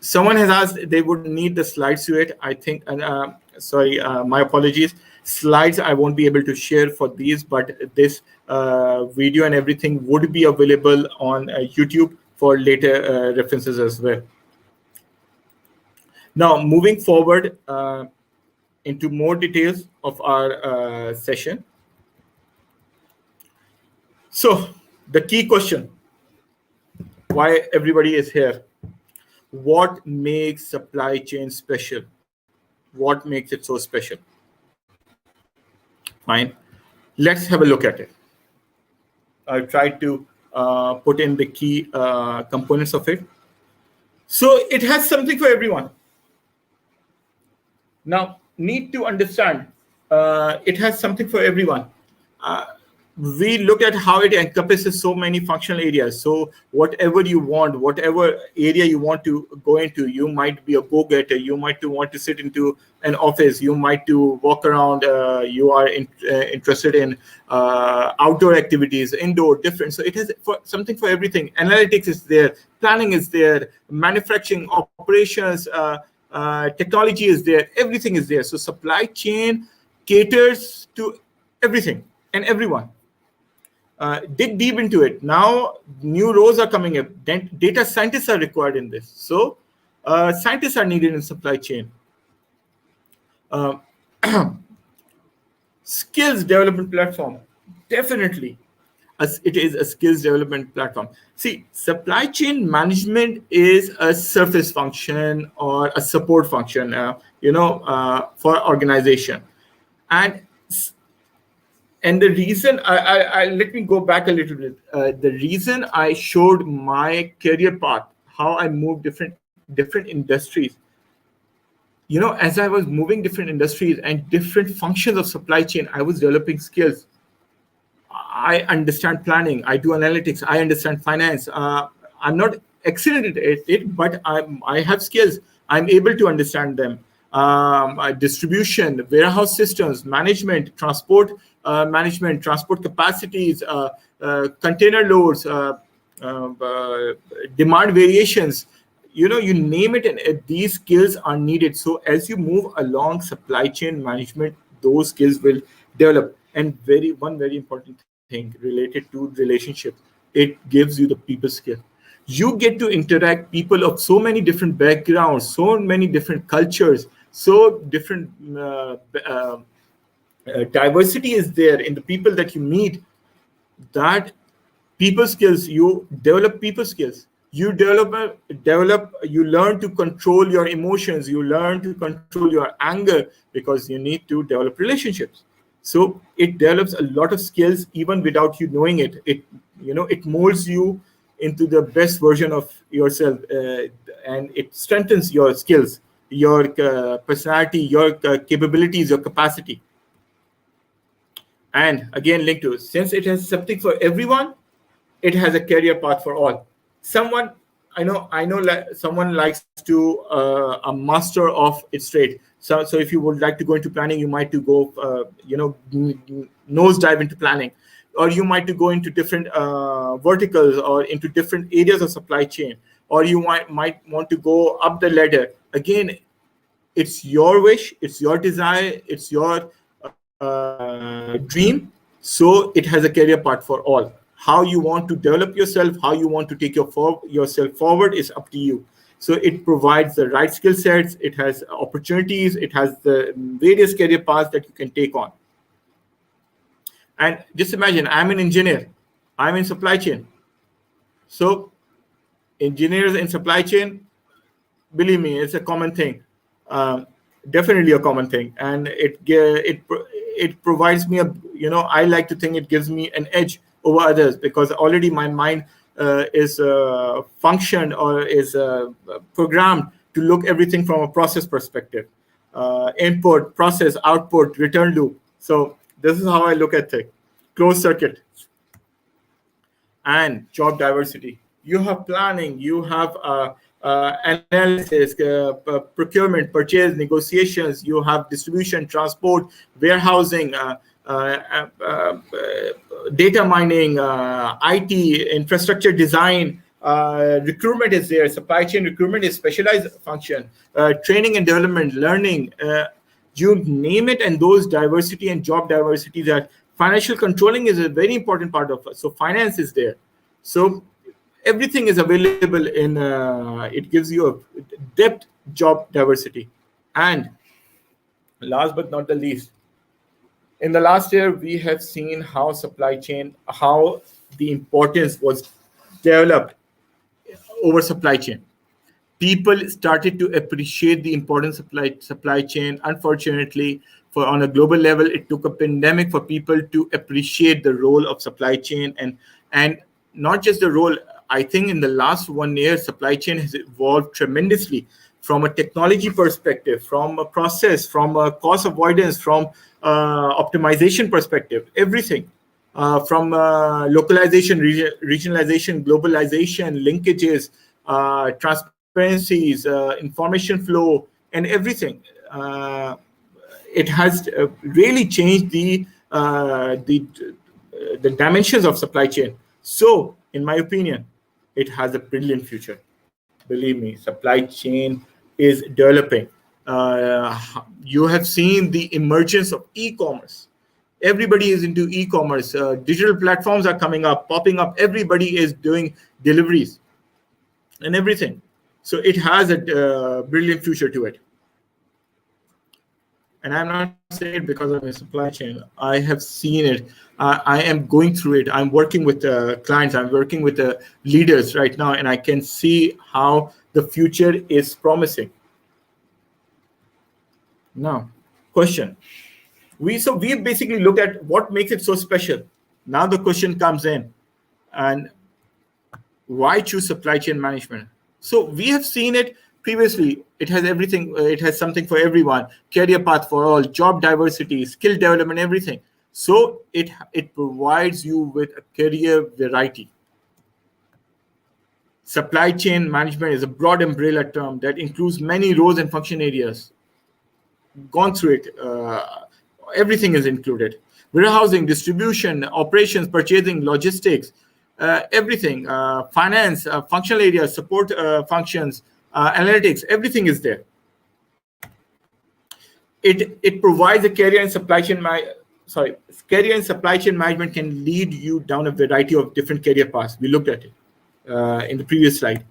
Someone has asked they would need the slides to it. I think, sorry, my apologies. Slides I won't be able to share for these, but this video and everything would be available on YouTube for later references as well. Now, moving forward into more details of our session. So the key question, why everybody is here. What makes supply chain special? What makes it so special? Fine. Let's have a look at it. I've tried to put in the key components of it. So it has something for everyone. Now, need to understand, it has something for everyone. We look at how it encompasses so many functional areas. So whatever you want, whatever area you want to go into, you might be a go-getter, you might want to sit into an office, you might to walk around, you are interested in outdoor activities, indoor, different. So it has something for everything. Analytics is there, planning is there, manufacturing, operations, technology is there, everything is there. So supply chain caters to everything and everyone. Dig deep into it. Now, new roles are coming up. Data scientists are required in this. So scientists are needed in supply chain. Skills development platform, definitely. As it is a skills development platform. See, supply chain management is a surface function or a support function, for organization. And the reason, I let me go back a little bit. The reason I showed my career path, how I moved different industries, as I was moving different industries and different functions of supply chain, I was developing skills. I understand planning. I do analytics. I understand finance. I'm not excellent at it, but I have skills. I'm able to understand them. Distribution, warehouse systems, management, transport capacities, container loads, demand variations. You name it, and these skills are needed. So as you move along supply chain management, those skills will develop. And one very important thing related to relationship, it gives you the people skill. You get to interact people of so many different backgrounds, so many different cultures, so different diversity is there in the people that you meet. That people skills, you develop people skills, you you learn to control your emotions, you learn to control your anger, because you need to develop relationships. So it develops a lot of skills even without you knowing it. It molds you into the best version of yourself, and it strengthens your skills, your personality, your capabilities, your capacity. And again, linked to, since it has something for everyone, it has a career path for all. Someone I know someone likes to a master of its trade. So if you would like to go into planning, you might to go nose dive into planning, or you might to go into different verticals or into different areas of supply chain, or you might want to go up the ladder. Again, it's your wish, it's your desire, it's your dream. So it has a career path for all. How you want to develop yourself, how you want to take yourself forward is up to you. So it provides the right skill sets, it has opportunities, it has the various career paths that you can take on. And just imagine, I'm an engineer, I'm in supply chain. So engineers in supply chain, believe me, it's a common thing. Definitely a common thing, and it provides me I like to think it gives me an edge over others, because already my mind is functioned or is programmed to look everything from a process perspective, input, process, output, return loop. So this is how I look at it, closed circuit. And job diversity, you have planning, you have analysis, procurement, purchase, negotiations, you have distribution, transport, warehousing, data mining, IT, infrastructure design, recruitment is there. Supply chain recruitment is specialized function, training and development, learning, you name it. And those diversity and job diversity, that financial controlling is a very important part of it. So finance is there. So everything is available in it gives you a depth job diversity. And last but not the least, in the last year, we have seen how supply chain, how the importance was developed over supply chain. People started to appreciate the importance of supply chain. Unfortunately, for on a global level, it took a pandemic for people to appreciate the role of supply chain, and not just the role. I think in the last 1 year, supply chain has evolved tremendously, from a technology perspective, from a process, from a cost avoidance, from optimization perspective, everything. From localization, regionalization, globalization, linkages, transparencies, information flow, and everything. It has really changed the dimensions of supply chain. So, in my opinion, it has a brilliant future. Believe me, supply chain is developing. You have seen the emergence of e-commerce. Everybody is into e-commerce. Digital platforms are coming up, popping up. Everybody is doing deliveries and everything. So it has a brilliant future to it. And I'm not saying it because of my supply chain. I have seen it. I am going through it. I'm working with clients. I'm working with leaders right now, and I can see how the future is promising. Now, question. We basically looked at what makes it so special. Now the question comes in, and why choose supply chain management? So we have seen it previously. It has everything. It has something for everyone. Career path for all, job diversity, skill development, everything. So it provides you with a career variety. Supply chain management is a broad umbrella term that includes many roles and function areas. Gone through it. Everything is included: warehousing, distribution, operations, purchasing, logistics, everything, finance, functional areas, support functions, analytics, everything is there. It provides a career in supply chain career in supply chain management can lead you down a variety of different career paths. We looked at it in the previous slide.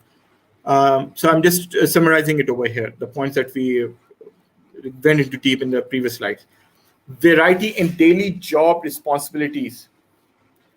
So I'm just summarizing it over here, the points that we went into deep in the previous slides. Variety in daily job responsibilities.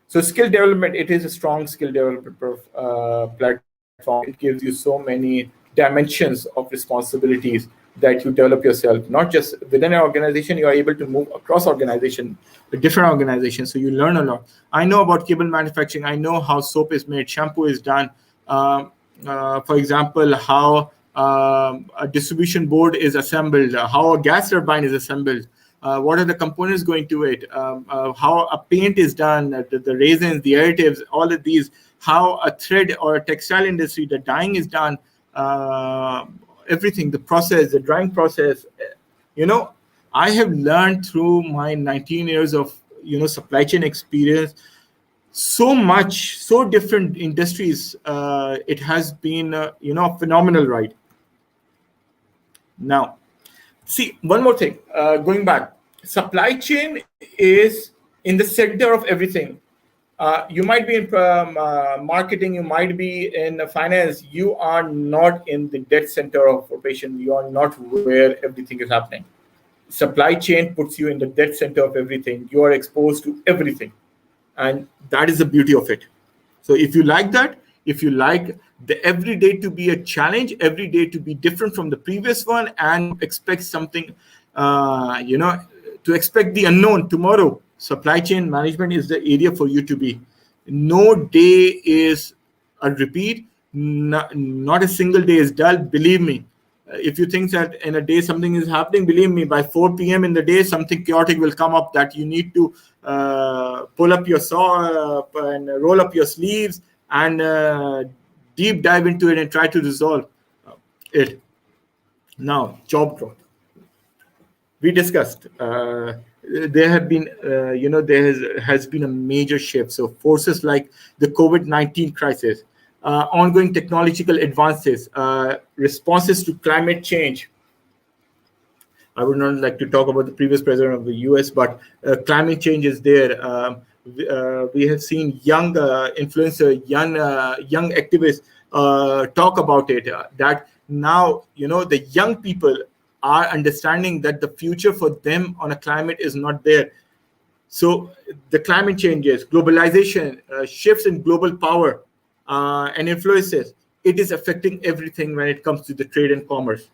So skill development, it is a strong skill development platform. It gives you so many dimensions of responsibilities that you develop yourself. Not just within an organization, you are able to move across organization, different organizations. So you learn a lot. I know about cable manufacturing. I know how soap is made, shampoo is done. For example, how a distribution board is assembled, how a gas turbine is assembled. What are the components going to it? How a paint is done, the resins, the additives, all of these. How a thread or a textile industry, the dyeing is done. Everything, the process, the drying process. I have learned through my 19 years of supply chain experience so much, so different industries. It has been a phenomenal ride. Now, see, one more thing, going back, supply chain is in the center of everything. You might be in marketing, you might be in finance. You are not in the dead center of operation. You are not where everything is happening. Supply chain puts you in the dead center of everything. You are exposed to everything. And that is the beauty of it. So if you like that, if you like the every day to be a challenge, every day to be different from the previous one, and expect something, to expect the unknown tomorrow, supply chain management is the area for you to be. No day is a repeat. Not a single day is dull. Believe me. If you think that in a day something is happening, believe me, by 4 p.m. in the day, something chaotic will come up that you need to pull up your saw and roll up your sleeves and deep dive into it and try to resolve it. Now, job growth. We discussed. There have been, there has been a major shift. So forces like the COVID-19 crisis, ongoing technological advances, responses to climate change. I would not like to talk about the previous president of the US, but climate change is there. We have seen young influencers, young activists talk about it. That now, the young people are understanding that the future for them on a climate is not there. So the climate changes, globalization, shifts in global power and influences, it is affecting everything when it comes to the trade and commerce.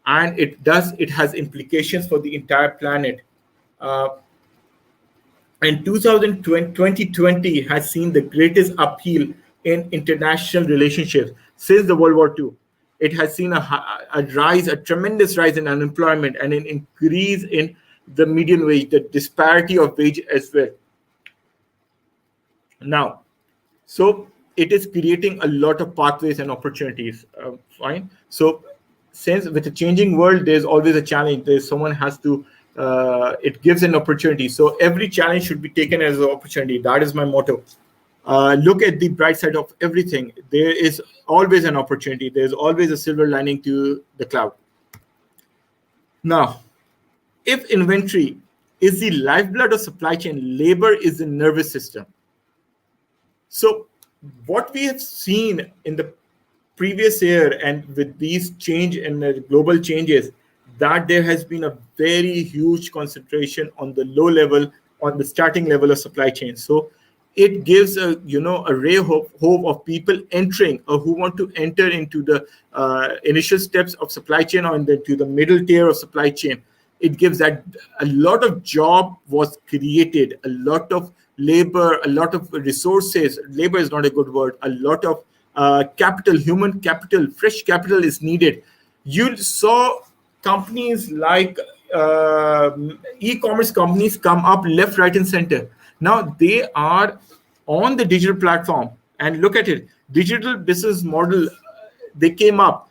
And it has implications for the entire planet. And 2020 has seen the greatest upheaval in international relationships since the World War II. It has seen a tremendous rise in unemployment and an increase in the median wage, the disparity of wage as well. Now, so it is creating a lot of pathways and opportunities. Fine. So since with a changing world, there's always a challenge. Someone has to, it gives an opportunity. So every challenge should be taken as an opportunity. That is my motto. Look at the bright side of everything. There is always an opportunity. There's always a silver lining to the cloud. Now, if inventory is the lifeblood of supply chain, labor is the nervous system. So what we have seen in the previous year and with these change and the global changes, that there has been a very huge concentration on the low level, on the starting level of supply chain. So it gives a ray of hope of people entering or who want to enter into the initial steps of supply chain or to the middle tier of supply chain. It gives that a lot of job was created, a lot of labor, a lot of resources. Labor is not a good word. A lot of capital, human capital, fresh capital is needed. You saw companies like e-commerce companies come up left, right, and center. Now they are on the digital platform. And look at it, digital business model, they came up.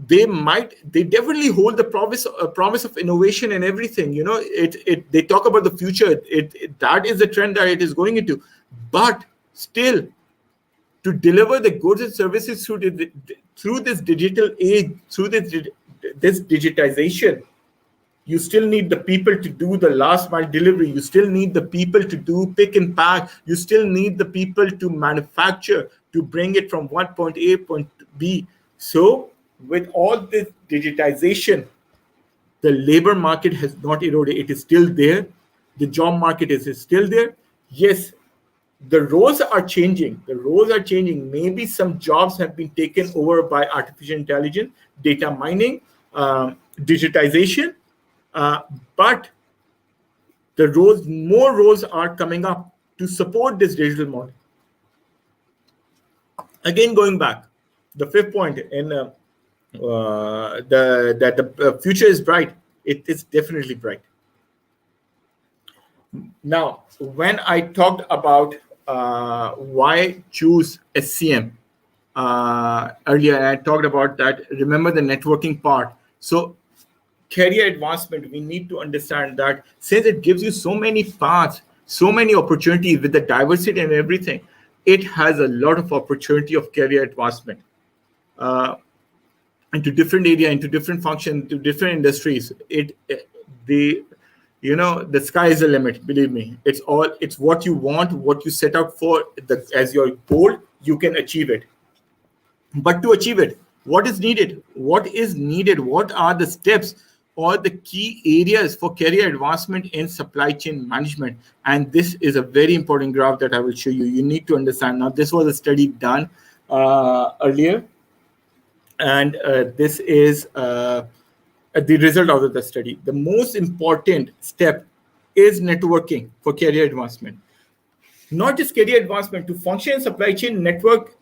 They definitely hold the promise of innovation and everything. They talk about the future. That is the trend that it is going into. But still, to deliver the goods and services through this digital age, through this digitization, you still need the people to do the last mile delivery. You still need the people to do pick and pack. You still need the people to manufacture, to bring it from one point A point B. So with all this digitization, the labor market has not eroded. It is still there. The job market is still there. Yes, the roles are changing. Maybe some jobs have been taken over by artificial intelligence, data mining, digitization, but more roles are coming up to support this digital model. Again, going back, the fifth point in the future is bright. It is definitely bright. Now, when I talked about why choose SCM earlier, I talked about that. Remember the networking part. So career advancement, we need to understand that since it gives you so many paths, so many opportunities with the diversity and everything, it has a lot of opportunity of career advancement into different area, into different function, to different industries. The sky is the limit. Believe me, it's what you want, what you set out for as your goal. You can achieve it. But to achieve it, what is needed? What are the steps or the key areas for career advancement in supply chain management? And this is a very important graph that I will show you. You need to understand. Now, this was a study done earlier, and this is the result of the study. The most important step is networking for career advancement. Not just career advancement, to function in supply chain network,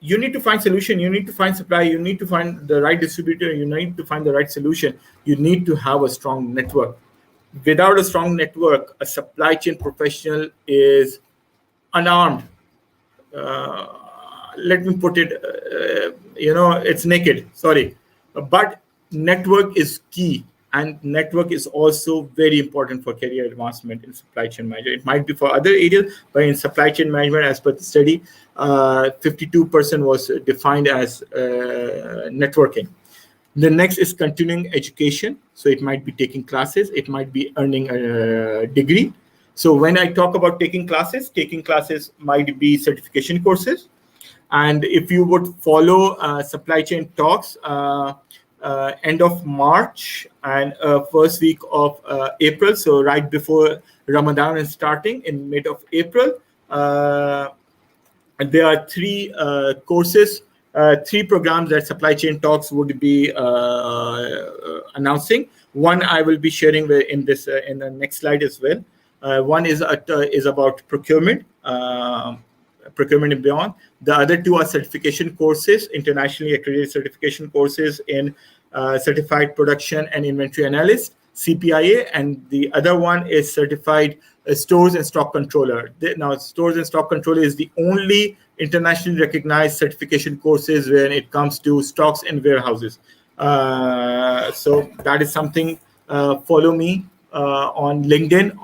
you need to find solution, you need to find supply, you need to find the right distributor, you need to find the right solution. You need to have a strong network. Without a strong network, a supply chain professional is unarmed. Let me put it, it's naked, sorry. But network is key, and network is also very important for career advancement in supply chain management. It might be for other areas, but in supply chain management, as per the study, 52% was defined as networking. The next is continuing education. So it might be taking classes, it might be earning a degree. So when I talk about taking classes might be certification courses. And if you would follow supply chain talks, end of March and first week of April, so right before Ramadan is starting in mid of April, there are three courses, three programs that supply chain talks would be announcing. One I will be sharing in the next slide as well. One is about procurement and beyond. The other two are certification courses, internationally accredited certification courses in certified production and inventory analyst, CPIA, and the other one is certified stores and stock controller. Now, stores and stock controller is the only internationally recognized certification courses when it comes to stocks and warehouses. So that is something. Follow me on LinkedIn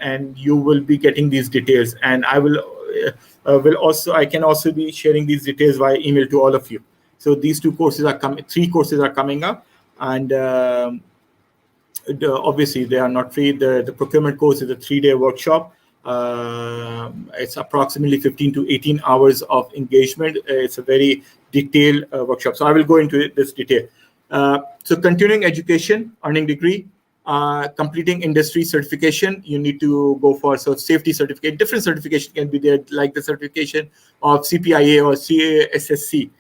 and you will be getting these details. And I I can also be sharing these details via email to all of you. So these three courses are coming up, and obviously they are not free. The procurement course is a 3-day workshop. It's approximately 15 to 18 hours of engagement. It's a very detailed workshop. So I will go into this detail. So continuing education, earning degree, completing industry certification, you need to go for safety certificate. Different certification can be there, like the certification of CPIA or CASSC.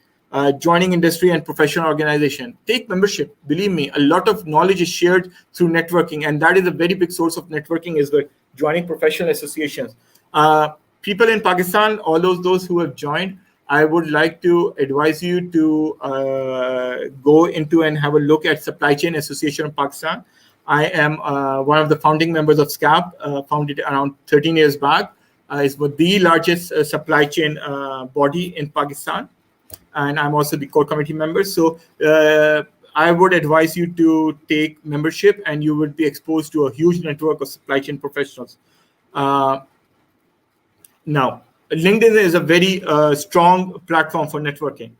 Joining industry and professional organization. Take membership. Believe me, a lot of knowledge is shared through networking, and that is a very big source of networking as well. Joining professional associations. People in Pakistan, all those who have joined, I would like to advise you to go into and have a look at Supply Chain Association of Pakistan. I am one of the founding members of SCAP, founded around 13 years back. is the largest supply chain body in Pakistan, and I'm also the core committee member. So I would advise you to take membership, and you would be exposed to a huge network of supply chain professionals. Uh, Now, LinkedIn is a very strong platform for networking.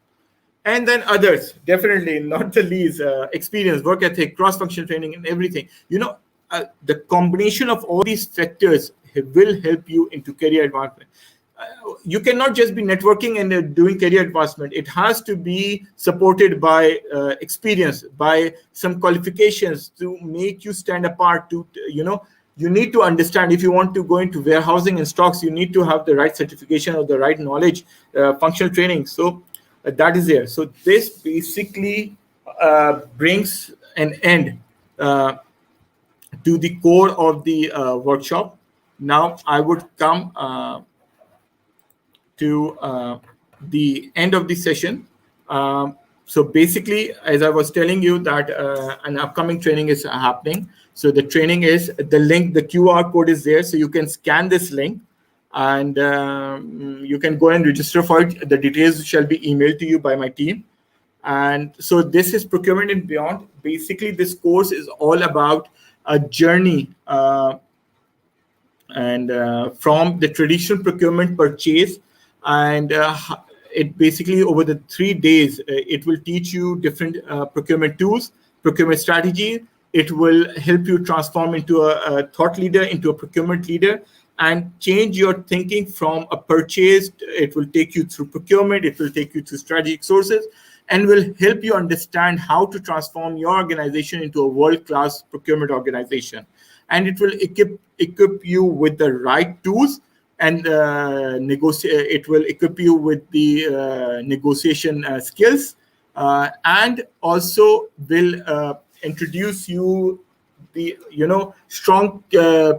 And then others, definitely not the least, experience, work ethic, cross-functional training, and everything. The combination of all these factors will help you into career advancement. You cannot just be networking and doing career advancement. It has to be supported by experience, by some qualifications to make you stand apart. You need to understand, if you want to go into warehousing and stocks, you need to have the right certification or the right knowledge, functional training. So that is there. So this basically brings an end to the core of the workshop. Now I would come to the end of the session. So basically, as I was telling you, that an upcoming training is happening. So the training is the link, the QR code is there. So you can scan this link, and you can go and register for it. The details shall be emailed to you by my team. And so this is Procurement and Beyond. Basically, this course is all about a journey and from the traditional procurement purchase, and it basically, over the 3 days, it will teach you different procurement tools, procurement strategy. It will help you transform into a thought leader, into a procurement leader, and change your thinking from a purchase. It will take you through procurement, it will take you through strategic sources, and will help you understand how to transform your organization into a world-class procurement organization. And it will equip you with the right tools, and it will equip you with the negotiation skills, and also will introduce you the strong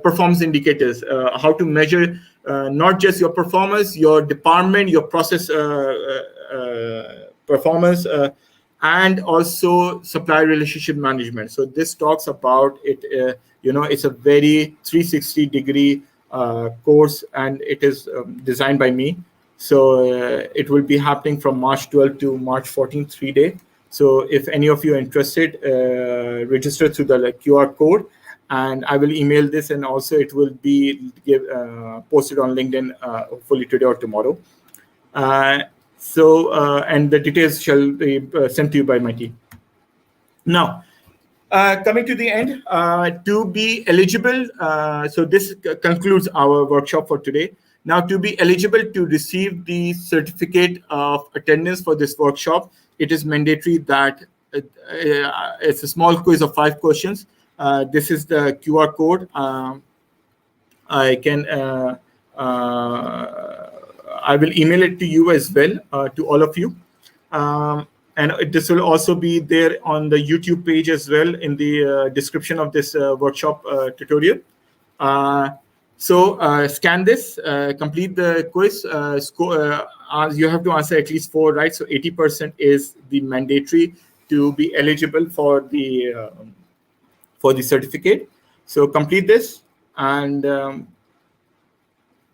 performance indicators, how to measure not just your performance, your department, your process performance, and also supply relationship management. So this talks about it. It's a very 360-degree course, and it is designed by me. So it will be happening from March 12th to March 14th, 3 day. So if any of you are interested, register through the QR code, and I will email this, and also it will be posted on LinkedIn hopefully today or tomorrow. And the details shall be sent to you by my team. Now, coming to the end, to be eligible, so this concludes our workshop for today. Now, to be eligible to receive the certificate of attendance for this workshop, it is mandatory that it's a small quiz of 5 questions. This is the QR code. I will email it to you as well, to all of you. And this will also be there on the YouTube page as well, in the description of this workshop tutorial. So scan this, complete the quiz. You have to answer at least 4 right. So 80% is the mandatory to be eligible for the certificate. So complete this, and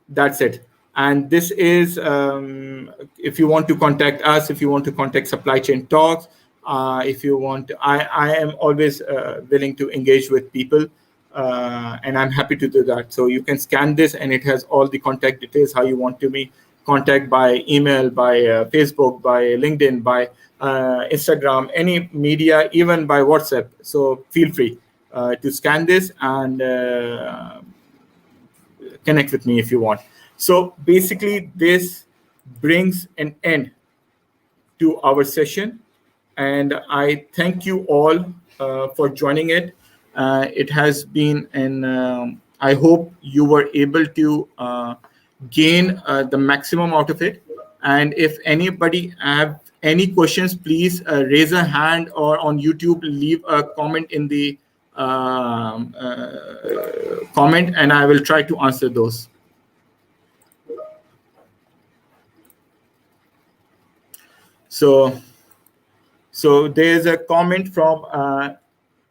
that's it. And this is, if you want to contact us, if you want to contact Supply Chain Talks, if you want to, I am always willing to engage with people, and I'm happy to do that. So you can scan this, and it has all the contact details, how you want to be contact by email, by Facebook, by LinkedIn, by Instagram, any media, even by WhatsApp. So feel free to scan this and connect with me if you want. So basically, this brings an end to our session, and I thank you all for joining it. It has been I hope you were able to gain the maximum out of it. And if anybody have any questions, please raise a hand, or on YouTube, leave a comment in the comment, and I will try to answer those. So there's a comment from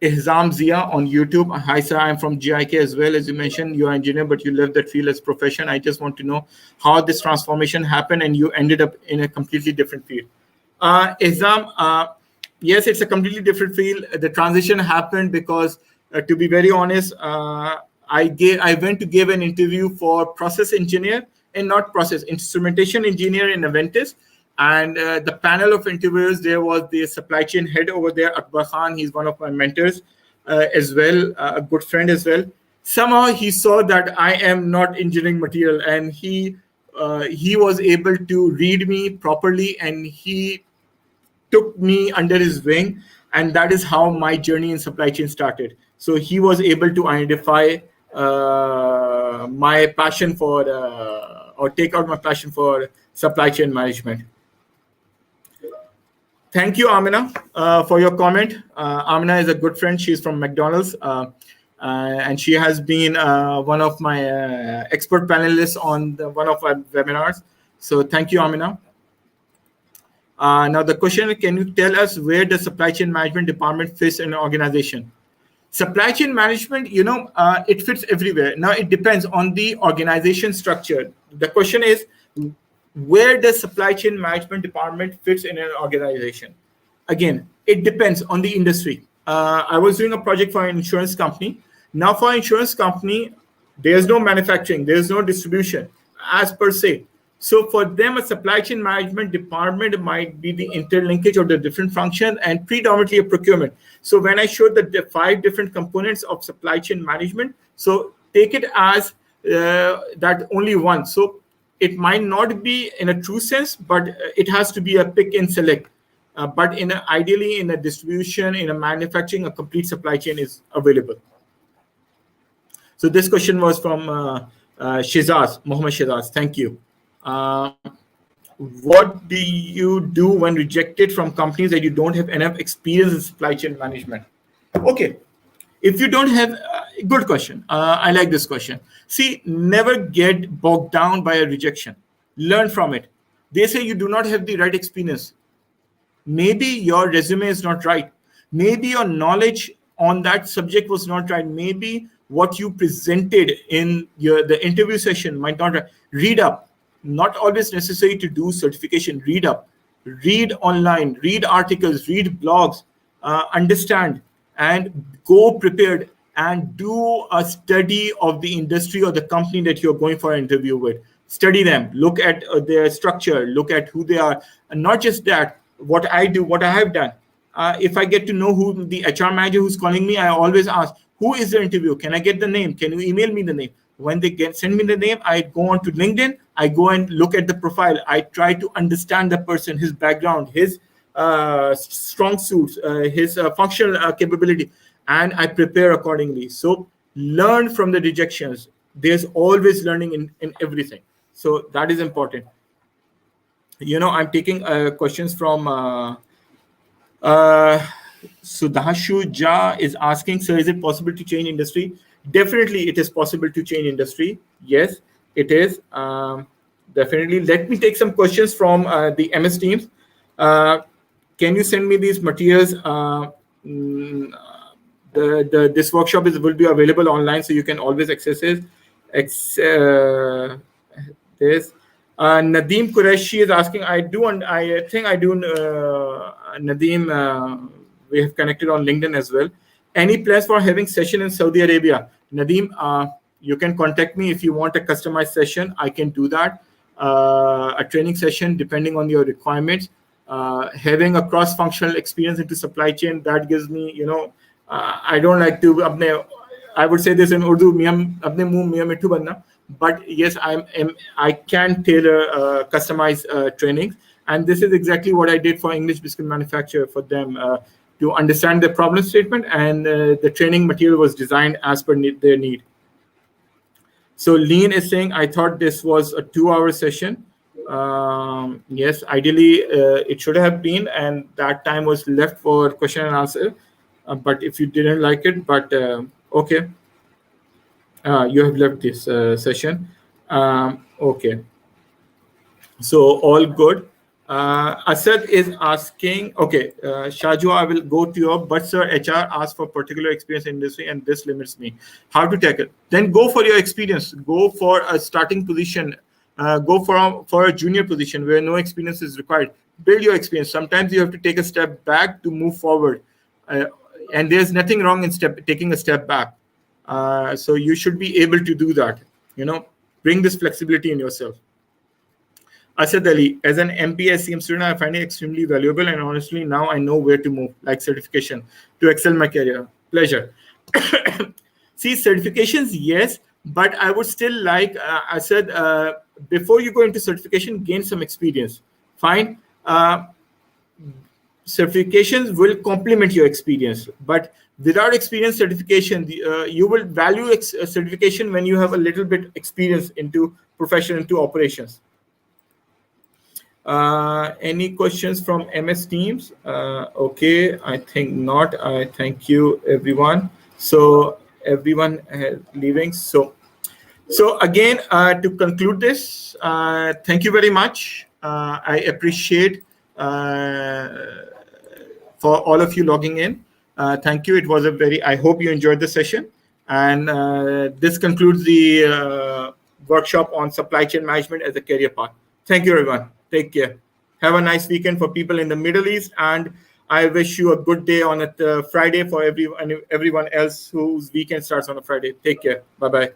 Ihzam Zia on YouTube. Hi, sir. I'm from GIK as well. As you mentioned, you're an engineer, but you left that field as profession. I just want to know how this transformation happened and you ended up in a completely different field. Ihzam, yes, it's a completely different field. The transition happened because, to be very honest, I went to give an interview for process engineer and not process instrumentation engineer in Aventis. And the panel of interviewers, there was the supply chain head over there, Akbar Khan. He's one of my mentors as well, a good friend as well. Somehow he saw that I am not engineering material, and he was able to read me properly, and he took me under his wing, and that is how my journey in supply chain started. So he was able to identify my passion for or take out my passion for supply chain management. Thank you, Amina, for your comment. Amina is a good friend. She's from McDonald's, and she has been one of my expert panelists on one of our webinars. So thank you, Amina. Now the question, can you tell us where the supply chain management department fits in an organization? Supply chain management, it fits everywhere. Now it depends on the organization structure. The question is, where does supply chain management department fits in an organization? Again, it depends on the industry. I was doing a project for an insurance company. Now for an insurance company, there's no manufacturing, there's no distribution as per se. So for them, a supply chain management department might be the interlinkage of the different functions and predominantly a procurement. So when I showed the 5 different components of supply chain management, so take it as that only one. So it might not be in a true sense, but it has to be a pick and select. But ideally in a distribution, in a manufacturing, a complete supply chain is available. So this question was from Shizaz, Mohammed Shizaz. Thank you. What do you do when rejected from companies that you don't have enough experience in supply chain management? Okay, if you don't have, good question. I like this question. See, never get bogged down by a rejection. Learn from it. They say you do not have the right experience. Maybe your resume is not right. Maybe your knowledge on that subject was not right. Maybe what you presented in the interview session might not right. Read up. Not always necessary to do certification. Read up. Read online. Read articles. Read blogs. Understand and go prepared and do a study of the industry or the company that you're going for an interview with. Study them. Look at their structure. Look at who they are. And not just that, what I do, what I have done. If I get to know who the HR manager who's calling me, I always ask, who is the interview? Can I get the name? Can you email me the name? When they send me the name, I go on to LinkedIn. I go and look at the profile. I try to understand the person, his background, his strong suits, his functional capability, and I prepare accordingly. So learn from the rejections. There's always learning in everything. So that is important. I'm taking questions from Sudhashu Jha is asking, sir, is it possible to change industry? Definitely, it is possible to change industry. Yes, it is. Definitely. Let me take some questions from the MS teams. Can you send me these materials? This workshop will be available online, so you can always access it. This. Nadeem Qureshi is asking, I think I do, Nadeem, we have connected on LinkedIn as well. Any plans for having session in Saudi Arabia? Nadeem, you can contact me if you want a customized session. I can do that. A training session, depending on your requirements. Having a cross-functional experience into supply chain, that gives me, I don't like to, I would say this in Urdu, but yes, I can tailor customized trainings, and this is exactly what I did for English biscuit manufacturer for them to understand their problem statement, and the training material was designed as per their need. So Lean is saying, I thought this was a 2-hour session. Yes, ideally it should have been, and that time was left for question and answer. But if you didn't like it, but okay. You have left this session. Okay. So all good. Asad is asking, okay, Shaju, I will go to your, but sir, HR asked for particular experience in industry and this limits me. How to tackle? Then go for your experience. Go for a starting position. Go for a junior position where no experience is required. Build your experience. Sometimes you have to take a step back to move forward. Uh, and there's nothing wrong in taking a step back. So you should be able to do that. Bring this flexibility in yourself. Asad Ali, as an MPSCM student, I find it extremely valuable, and honestly, now I know where to move, like certification, to excel my career. Pleasure. See, certifications, yes, but I would still like, Asad, before you go into certification, gain some experience. Fine. Certifications will complement your experience, but without experience certification, you will value certification when you have a little bit experience into profession, into operations. Any questions from MS Teams? Okay, I think not. I thank you, everyone. So everyone leaving. So again, to conclude this, thank you very much. I appreciate for all of you logging in. Thank you. It was I hope you enjoyed the session. And this concludes the workshop on supply chain management as a career path. Thank you, everyone. Take care. Have a nice weekend for people in the Middle East. And I wish you a good day on a Friday for everyone else whose weekend starts on a Friday. Take care. Bye-bye.